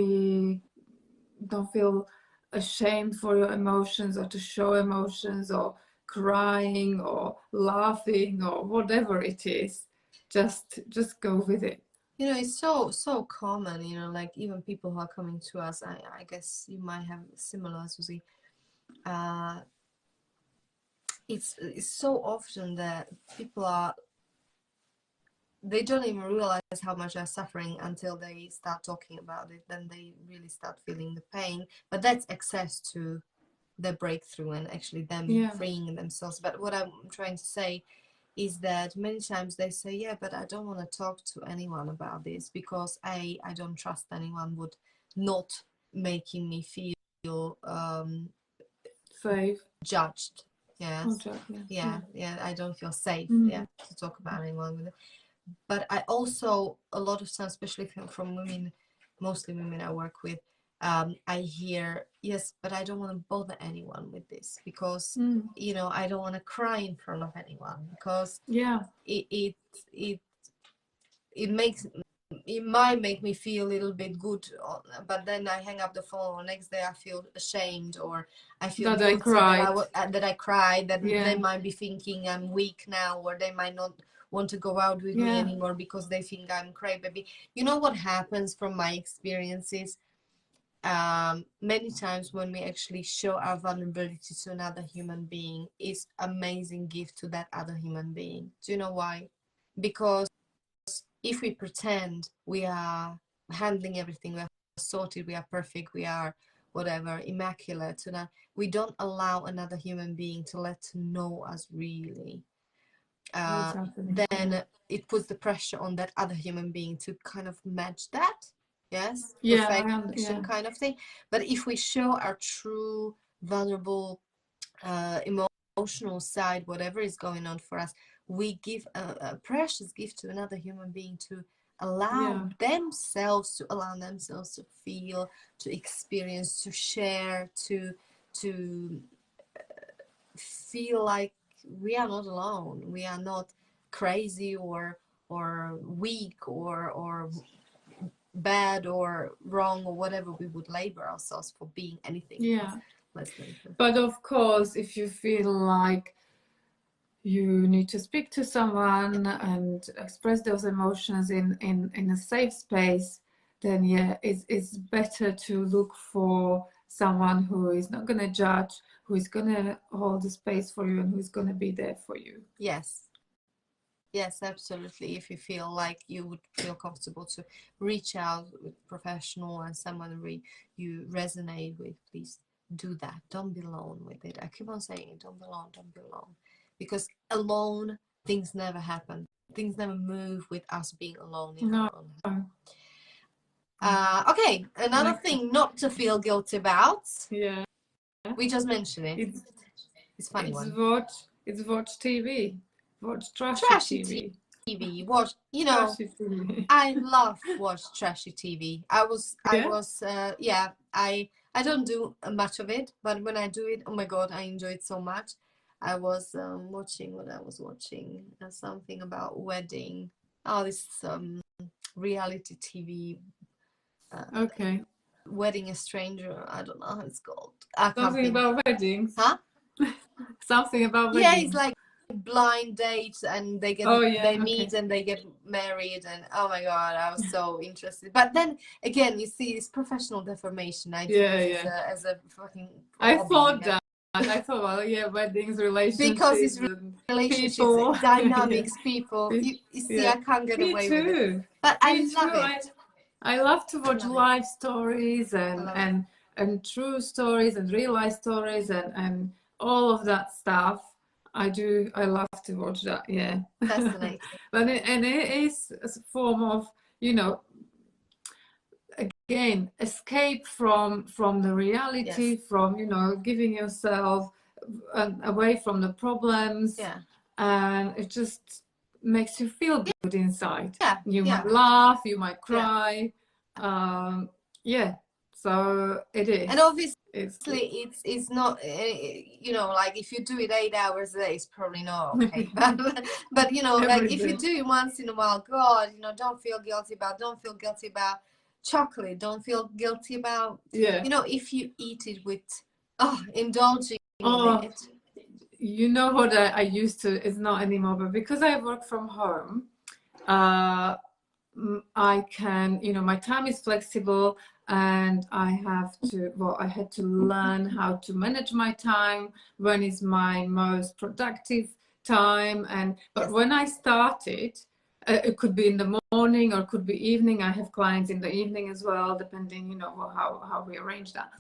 feel ashamed for your emotions, or to show emotions, or crying or laughing or whatever it is. Just go with it. It's so common, like even people who are coming to us, I guess you might have similar, Susie. It's so often that people they don't even realize how much they're suffering until they start talking about it. Then they really start feeling the pain. But that's access to the breakthrough and actually them freeing themselves. But what I'm trying to say is that many times they say, yeah, but I don't want to talk to anyone about this because I don't trust anyone would not making me feel safe, judged. Yes. Yeah, I don't feel safe to talk about anyone with it. But I also, a lot of times, especially from women, mostly women I work with, I hear, yes, but I don't want to bother anyone with this because I don't want to cry in front of anyone, because it might make me feel a little bit good, but then I hang up the phone, or next day I feel ashamed, or I feel that guilty that I cried, that they Yeah. might be thinking I'm weak now, or they might not want to go out with me anymore because they think I'm crybaby. You know what happens from my experiences? Many times when we actually show our vulnerability to another human being, is amazing gift to that other human being. Do you know why? Because if we pretend we are handling everything, we are sorted, we are perfect, we are whatever, immaculate, we don't allow another human being to let to know us really. Then it puts the pressure on that other human being to kind of match that. Yes, perfection kind of thing. But if we show our true vulnerable emotional side, whatever is going on for us, we give a precious gift to another human being to allow themselves to feel, to experience, to share, to feel like we are not alone, we are not crazy or weak or bad or wrong, or whatever we would label ourselves for being anything less than. But of course, if you feel like you need to speak to someone and express those emotions in a safe space, then it's better to look for someone who is not going to judge, who is going to hold the space for you, and who's going to be there for you. Yes, absolutely. If you feel like you would feel comfortable to reach out with professional and someone you resonate with, please do that. Don't be alone with it. I keep on saying it, don't be alone. Because alone, things never happen. Things never move with us being alone in our own. Okay, another thing not to feel guilty about. Yeah. We just mentioned it. It's funny one. It's watch TV. Watch trashy TV. Watch, I love watch trashy TV. I I don't do much of it, but when I do it, oh my God, I enjoy it so much. I was watching what I was watching, something about wedding. Oh, this reality TV. Okay. Wedding a Stranger. I don't know how it's called. I can't Something think. about weddings. Huh? Something about Yeah, it's weddings. like blind dates, and Oh yeah, they okay. meet and they get married, and oh my God, I was so interested. But then again, you see, it's professional deformation. I do Yeah, this yeah. as a fucking I hobby, you thought know, that. I thought, well, yeah, weddings, because it's relationships, and relationships, people. Yeah. dynamics, people. You see, Yeah. I can't get Me away with it, too. but Me I love too. it. I love to I watch love it. live stories I and love it. true stories and real life stories and all of that stuff. I do. I love to watch that. Yeah. Fascinating. And it is a form of, you know, again, escape from the reality, Yes. from, you know, giving yourself away from the problems, Yeah. and it just makes you feel good inside. Yeah. You Yeah. might laugh, you might Yeah. cry. Yeah, so it is. And obviously, It's good. it's not, you know, like if you do it 8 hours a day, it's probably not okay. But you know, like Every if you day. do it once in a while, God, you know, don't feel guilty about chocolate. Don't feel guilty about, Yeah. you know, if you eat it with, oh, indulging in Oh, it. you know what I used to, it's not anymore, but because I work from home, I can, you know, my time is flexible, and I had to learn how to manage my time, when is my most productive time. But Yes. when I started, it could be in the morning or it could be evening. I have clients in the evening as well, depending, you know, how we arrange that.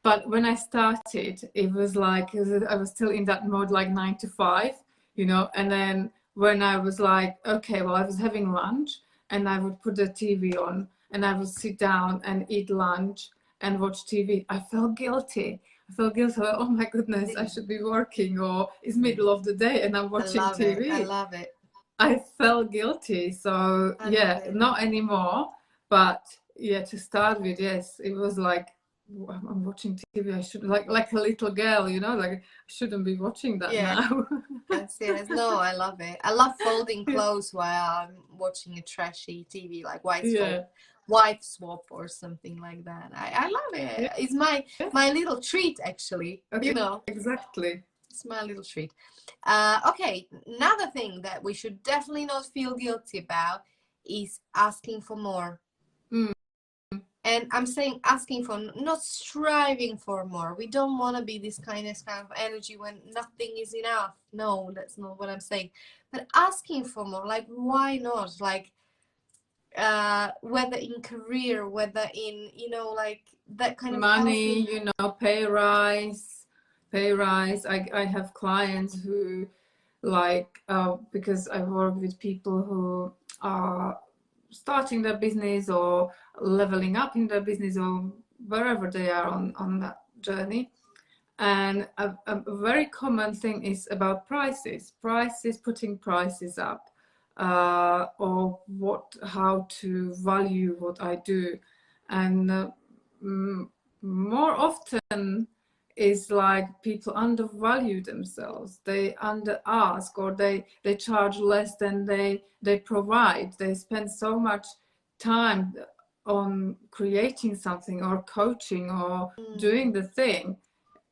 But when I started, it was like I was still in that mode, like 9 to 5, you know. And then when I was like, okay, well, I was having lunch, and I would put the TV on, and I would sit down and eat lunch and watch TV. I felt guilty. I felt guilty. Like, oh my goodness, I should be working, or it's middle of the day and I'm I watching love it. I TV. love it. I felt guilty. So I love yeah, it. not anymore. But yeah, to start with, yes, it was like, I'm watching TV. I should, like a little girl, you know, like I shouldn't be watching that Yeah. now. Yes, yes. No, I love it. I love folding Yeah. clothes while I'm watching a trashy TV, like Yeah. Wife Swap or something like that. I love it. Yeah. It's my little treat, actually. Okay. You know, Exactly. it's my little treat. Okay, another thing that we should definitely not feel guilty about is asking for more. Mm. And I'm saying asking for, not striving for more. We don't want to be this kind of energy when nothing is enough. No, that's not what I'm saying. But asking for more, like, why not? Like, whether in career, whether in, you know, like that kind of Money, helping. you know, pay rise. I have clients who, like, because I work with people who are starting their business or leveling up in their business, or wherever they are on that journey. And a very common thing is about prices, putting prices up, or how to value what I do. And more often is like people undervalue themselves. They under ask, or they charge less than they provide. They spend so much time on creating something or coaching or doing the thing,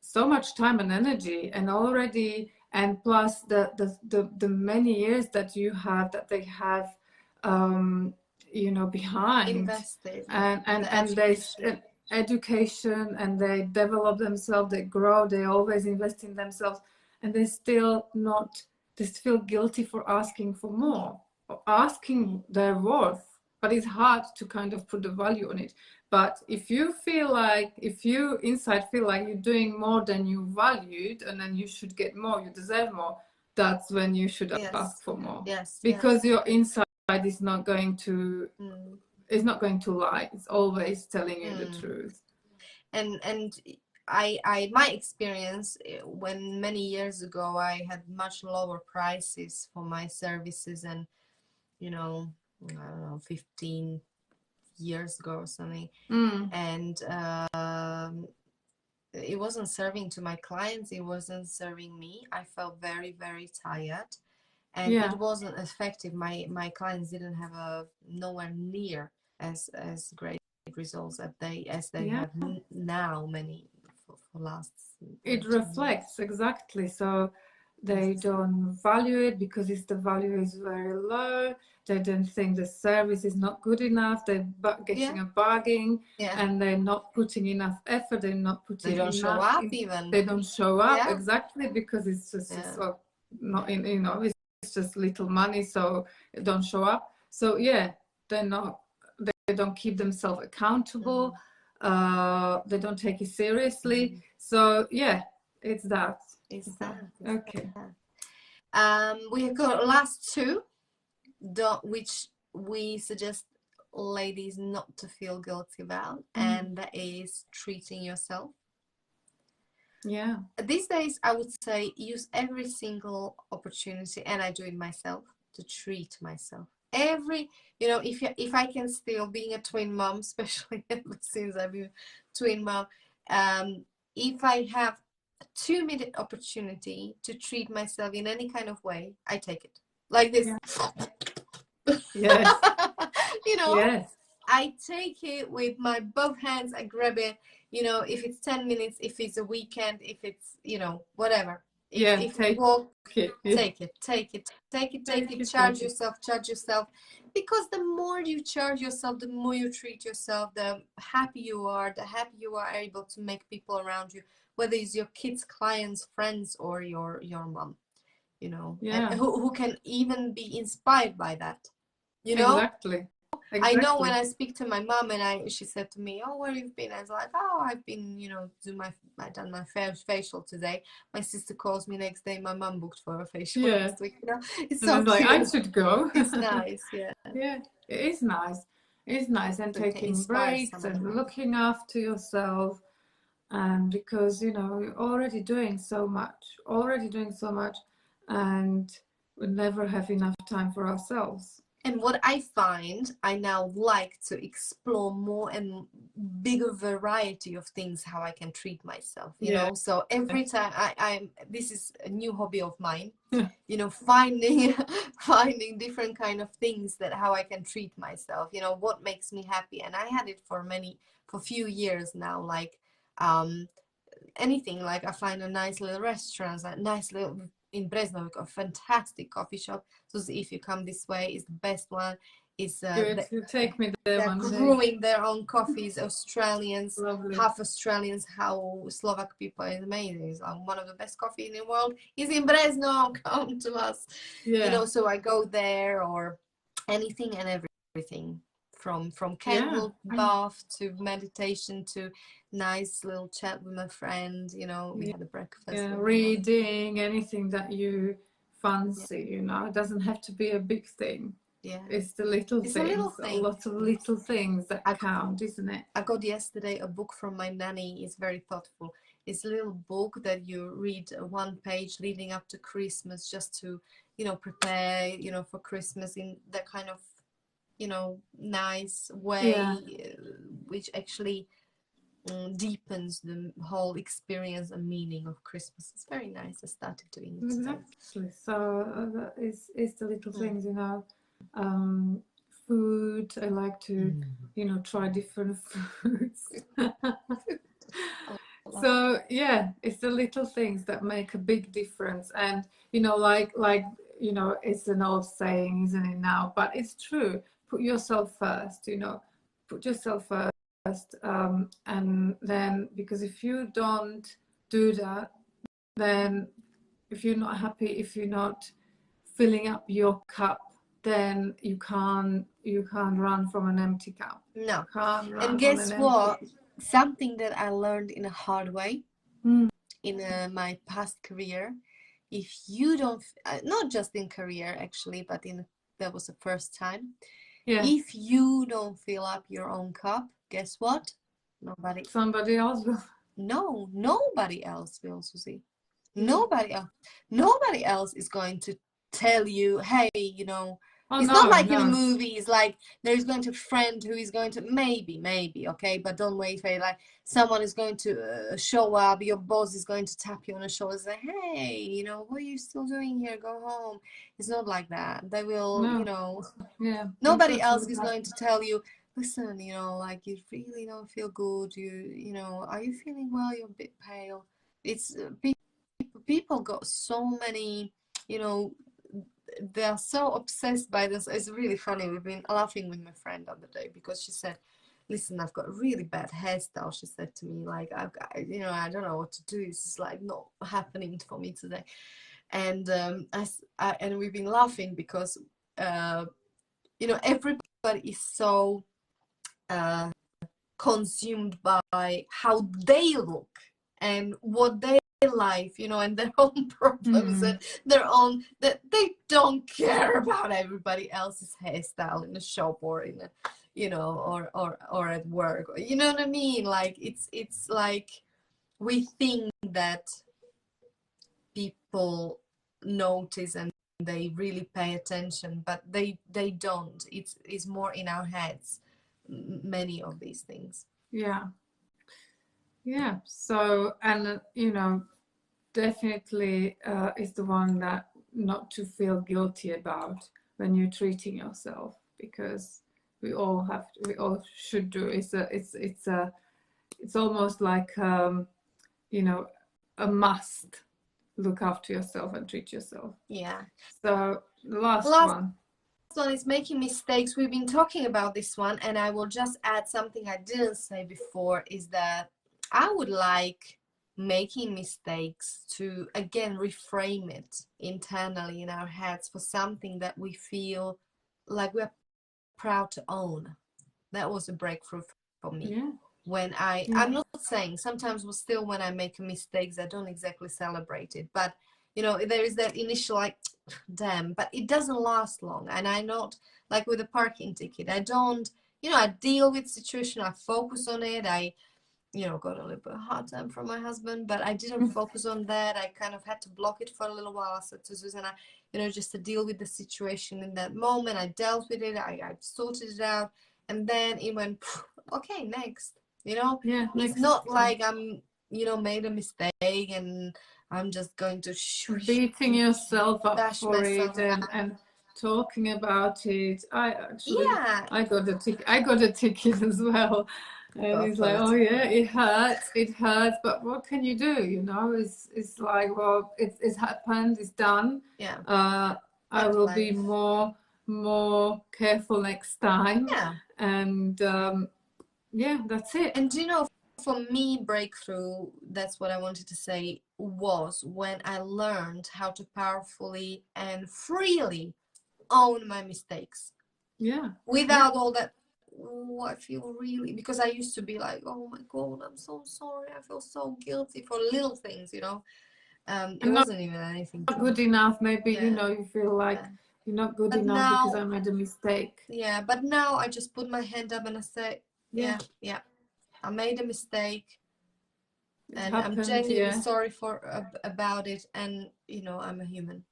so much time and energy, and already, and plus the many years that they have, you know, behind, Invested and the and they education. education, and they develop themselves, they grow, they always invest in themselves, and they still feel guilty for asking for more, or asking their worth. But it's hard to kind of put the value on it. But if you feel like, if you inside feel like you're doing more than you valued, and then you should get more, you deserve more, that's when you should Yes, ask for more. yes, Because yes. your inside is not going to Mm. lie. It's always telling you the truth. And I my experience, when many years ago I had much lower prices for my services, and you know, I don't know, 15 years ago or something. Mm. And it wasn't serving to my clients, it wasn't serving me. I felt very, very tired, and Yeah. it wasn't effective. My clients didn't have a nowhere near as great results as they Yeah. have now, many for last It 2 years. reflects exactly. So they don't value it because the value is very low. They don't think the service is not good enough. They're getting a bargain, and they're not putting enough effort. They're not putting. They don't show up even. They don't show up exactly because it's just not in. It's just little money, so they don't show up. So yeah, they're not. They don't keep themselves accountable. They don't take it seriously. So yeah, it's that. Okay. We have got last two, which we suggest ladies not to feel guilty about, and that is treating yourself. Yeah. These days, I would say use every single opportunity, and I do it myself, to treat myself. If I can still, being a twin mom, especially since I've been twin mom, if I have a 2-minute opportunity to treat myself in any kind of way, I take it. Like this. Yes. Yes. I take it with my both hands. I grab it. If it's 10 minutes, if it's a weekend, if it's whatever. Take it. Charge yourself. Because the more you charge yourself, the more you treat yourself, the happier you are able to make people around you, whether it's your kids, clients, friends, or your mom, and who can even be inspired by that. Exactly. I know when I speak to my mom and she said to me, "Oh, where you've been?" I was like, "Oh, I've been, I done my facial today." My sister calls me next day. My mom booked for a facial next week. It's so like, I should go. It's nice, yeah. Yeah, it is nice. It's nice, and taking breaks and looking after yourself, and because you're already doing so much, and we never have enough time for ourselves. And what I find, I now like to explore more and bigger variety of things, how I can treat myself, So every time this is a new hobby of mine, finding different kind of things that how I can treat myself, what makes me happy. And I had it for a few years now, like anything, like I find a nice little restaurant, in Brezno, a fantastic coffee shop. So if you come this way, it's the best one. It's you take me there. They're brewing their own coffees. Australians, Lovely. Half Australians, how Slovak people is amazing. It's one of the best coffee in the world is in Brezno. Come to us. So I go there, or anything and everything. From candle bath to meditation to nice little chat with my friend, we had a breakfast. Reading, anything that you fancy, it doesn't have to be a big thing. It's the little things, a lot of little things that count, isn't it? I got yesterday a book from my nanny. It's very thoughtful. It's a little book that you read one page leading up to Christmas, just to prepare for Christmas in that kind of nice way, which actually deepens the whole experience and meaning of Christmas. It's very nice. I started doing it. Exactly. So that is the little things, food. I like to, try different foods. So yeah, it's the little things that make a big difference. And like it's an old saying, isn't it now? But it's true. Put yourself first. Put yourself first, and then, because if you don't do that, then if you're not happy, if you're not filling up your cup, then you can't run from an empty cup. No. And guess what? Something that I learned in a hard way in my past career, if you don't, not just in career actually, but that was the first time. If you don't fill up your own cup, guess what? Somebody else will. No, nobody else will, Susie. Nobody else is going to tell you, hey, Oh It's not no, like in the no. movies, like there's going to a friend who is going to maybe, okay, but don't wait for it. Like someone is going to show up, your boss is going to tap you on the shoulder and say, hey, you know, what are you still doing here? Go home. It's not like that. They will, you No. know, Yeah, you've nobody got to else look is after. going to tell you, listen, you know, like you really don't feel good. You know, are you feeling well? You're a bit pale. It's people got so many, you know, they are so obsessed by this. It's really funny. We've been laughing with my friend the other day because she said, listen, I've got a really bad hairstyle. She said to me, like, I've got, you know, I don't know what to do. It's just like not happening for me today. And and we've been laughing because, you know, everybody is so consumed by how they look and what they life, you know, and their own problems and their own, that they don't care about everybody else's hairstyle in the shop or in a, you know, or at work, you know what I mean? Like it's like we think that people notice and they really pay attention, but they don't. It's more in our heads, many of these things. Yeah. Yeah. So, and you know, definitely is the one that not to feel guilty about when you're treating yourself, because we all should do. It's almost like you know, a must look after yourself and treat yourself. Yeah. So the last one is making mistakes. We've been talking about this one, and I will just add something I didn't say before, is that I would like making mistakes to again reframe it internally in our heads for something that we feel like we're proud to own. That was a breakthrough for me. Yeah. When I'm not saying, sometimes still when I make mistakes, I don't exactly celebrate it, but you know, there is that initial like, damn, but it doesn't last long. And I not, like with a parking ticket, I don't, you know, I deal with situation, I focus on it. I, you know, got a little bit hard time from my husband, but I didn't focus on that. I kind of had to block it for a little while. I said to Susanna, you know, just to deal with the situation in that moment. I dealt with it, I sorted it out, and then it went, okay, next. You know, it's not like I'm, you know, made a mistake and I'm just going to beating yourself up for it myself. and talking about it. I actually, Yeah, I got a ticket as well, and it's like, oh yeah, it hurts, but what can you do? You know, it's like, well, it's happened, it's done. Yeah. I will be more careful next time. Yeah. And yeah, that's it. And you know, for me, breakthrough, that's what I wanted to say, was when I learned how to powerfully and freely own my mistakes. Yeah. Without all that, oh, I feel really, because I used to be like, oh my God, I'm so sorry. I feel so guilty for little things, you know. It wasn't even anything. Not good enough. Maybe, you know, you feel like you're not good enough because I made a mistake. Yeah, but now I just put my hand up and I say, yeah, I made a mistake, and I'm genuinely sorry about it, and you know, I'm a human.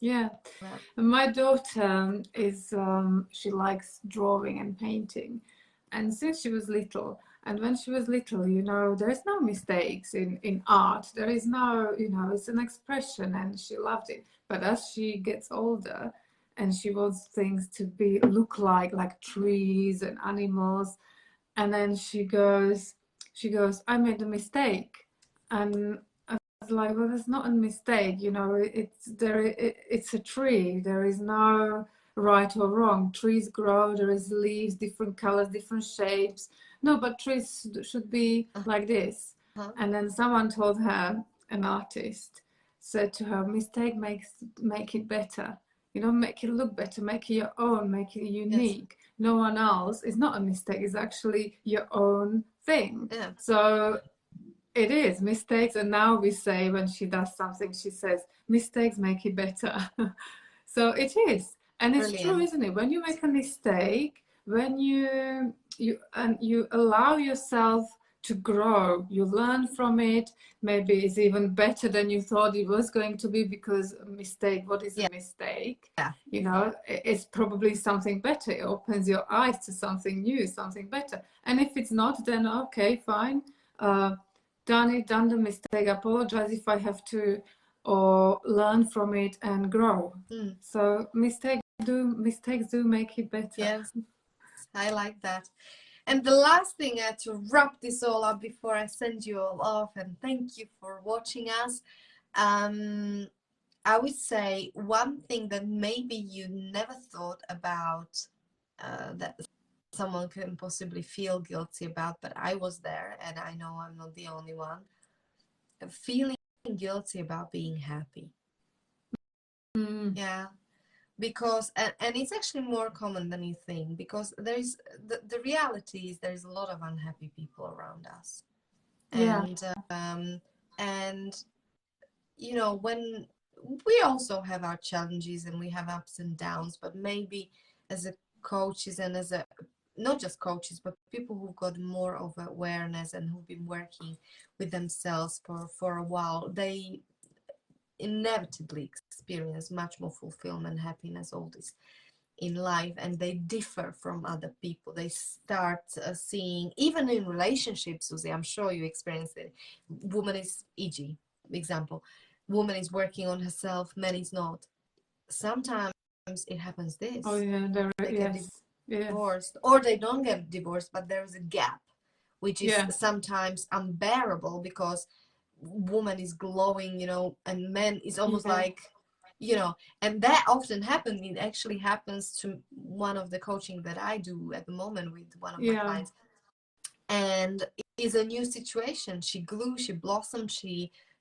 Yeah. And my daughter is she likes drawing and painting, and since she was little, and when she was little, you know, there is no mistakes in art. There is no, you know, it's an expression, and she loved it. But as she gets older and she wants things to look like trees and animals, and then she goes, I made a mistake. And I was like, well, that's not a mistake, you know, it's a tree. There is no right or wrong. Trees grow, there is leaves, different colors, different shapes. No, but trees should be like this. And then someone told her, an artist said to her, mistake make it better. You know, make it look better, make it your own, make it unique. No one else. It's not a mistake, it's actually your own thing. So it is mistakes. And now we say, when she does something, she says, mistakes make it better. So it is. And it's true, isn't it? When you make a mistake, when you allow yourself to grow. You learn from it. Maybe it's even better than you thought it was going to be, because a mistake, what is a mistake? Yeah. You know, it's probably something better. It opens your eyes to something new, something better. And if it's not, then okay, fine. Done the mistake, apologize if I have to, or learn from it and grow. So mistakes do make it better. Yes, I like that. And the last thing, to wrap this all up before I send you all off, and thank you for watching us, I would say one thing that maybe you never thought about, that someone can possibly feel guilty about, but I was there, and I know I'm not the only one, feeling guilty about being happy. Yeah. Because and it's actually more common than you think, because there's the reality is there's a lot of unhappy people around us. And you know, when we also have our challenges and we have ups and downs, but maybe as a coaches and as a not just coaches, but people who've got more of awareness and who've been working with themselves for a while, they inevitably experience much more fulfillment, happiness, all this in life, and they differ from other people. They start seeing, even in relationships, Susie, I'm sure you experienced it. Woman is, e.g., example, woman is working on herself, man is not. Sometimes it happens this. Oh yeah, they get divorced, or they don't get divorced, but there is a gap, which is sometimes unbearable, because woman is glowing, you know, and man is almost like, you know, and that often happens. It actually happens to one of the coaching that I do at the moment with one of my clients, and it's a new situation. She grew, she blossomed,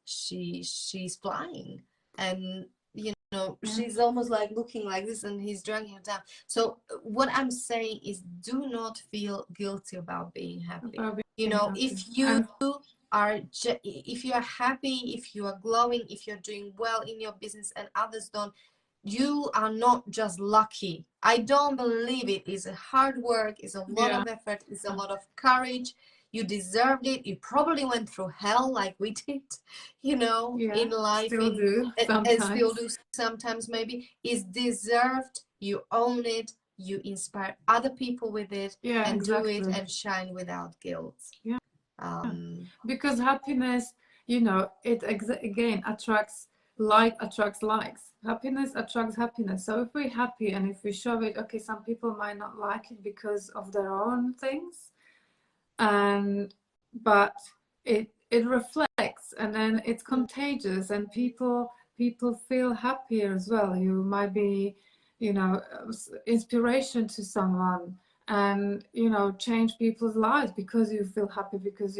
she's flying, and you know, she's almost like looking like this, and he's dragging her down. So what I'm saying is, do not feel guilty about being happy. You know, if you are happy, if you are glowing, if you're doing well in your business and others don't, you are not just lucky. I don't believe it. It's a hard work, it's a lot of effort, it's a lot of courage. You deserved it. You probably went through hell like we did, you know, in life, and still do sometimes. Maybe it's deserved. You own it. You inspire other people with it, and do it and shine without guilt. Because happiness, you know, it again attracts likes. Happiness attracts happiness. So if we're happy and if we show it, okay, some people might not like it because of their own things, but it reflects, and then it's contagious, and people feel happier as well. You might be, you know, inspiration to someone, and you know, change people's lives because you feel happy, because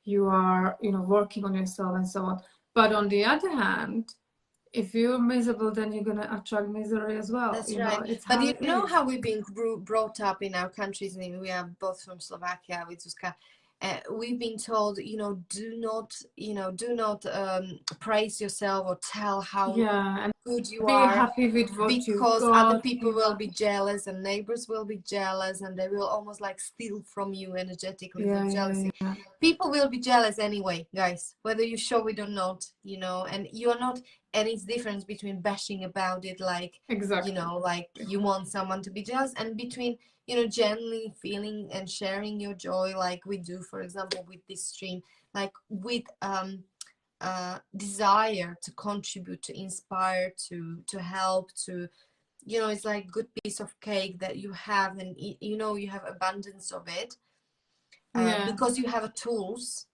you are, you know, working on yourself and so on. But on the other hand, if you're miserable, then you're going to attract misery as well. That's right. But you know how we've been brought up in our countries, and we are both from Slovakia with Zuzka. We've been told, you know, do not praise yourself or tell how good you are, happy with what because other people will be jealous, and neighbors will be jealous, and they will almost like steal from you energetically with jealousy. People will be jealous anyway, guys, whether you show it or not, you know, and you're not. And it's difference between bashing about it, like, you know, like you want someone to be jealous, and between, you know, genuinely feeling and sharing your joy, like we do, for example, with this stream, like with desire to contribute, to inspire, to help, to, you know, it's like good piece of cake that you have, and you know, you have abundance of it, because you have tools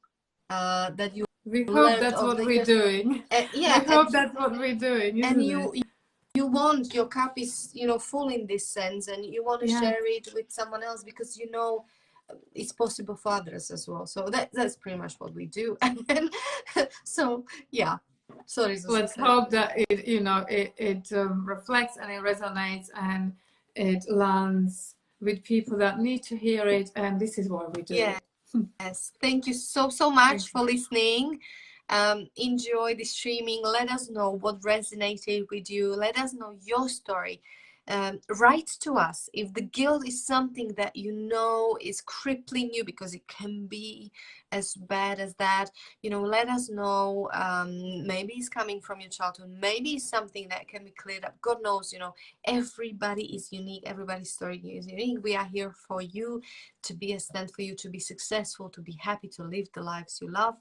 that you. We hope that's what we're doing. We hope that's what we're doing. And you want your cup is, you know, full in this sense, and you want to share it with someone else, because you know it's possible for others as well. So that's pretty much what we do. And so sorry, let's hope that it, you know, it reflects and it resonates and it lands with people that need to hear it, and this is what we do. Yes, thank you so much for listening. Enjoy the streaming. Let us know what resonated with you. Let us know your story. write to us if the guilt is something that you know is crippling you, because it can be as bad as that. Let us know. Maybe it's coming from your childhood, maybe it's something that can be cleared up. God knows, everybody is unique, everybody's story is unique. We are here for you, to be a stand for you, to be successful, to be happy, to live the lives you love.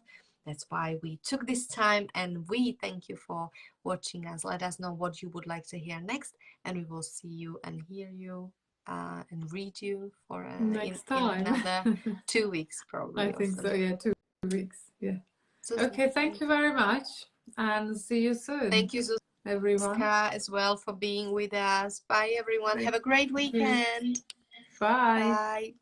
That's why we took this time, and we thank you for watching us. Let us know what you would like to hear next, and we will see you and hear you and read you for next time. in another 2 weeks probably. I think so, yeah, 2 weeks. Yeah. So, okay, thank you very much, and see you soon. Thank you, everyone, as well, for being with us. Bye, everyone. Have a great weekend. Bye. Bye.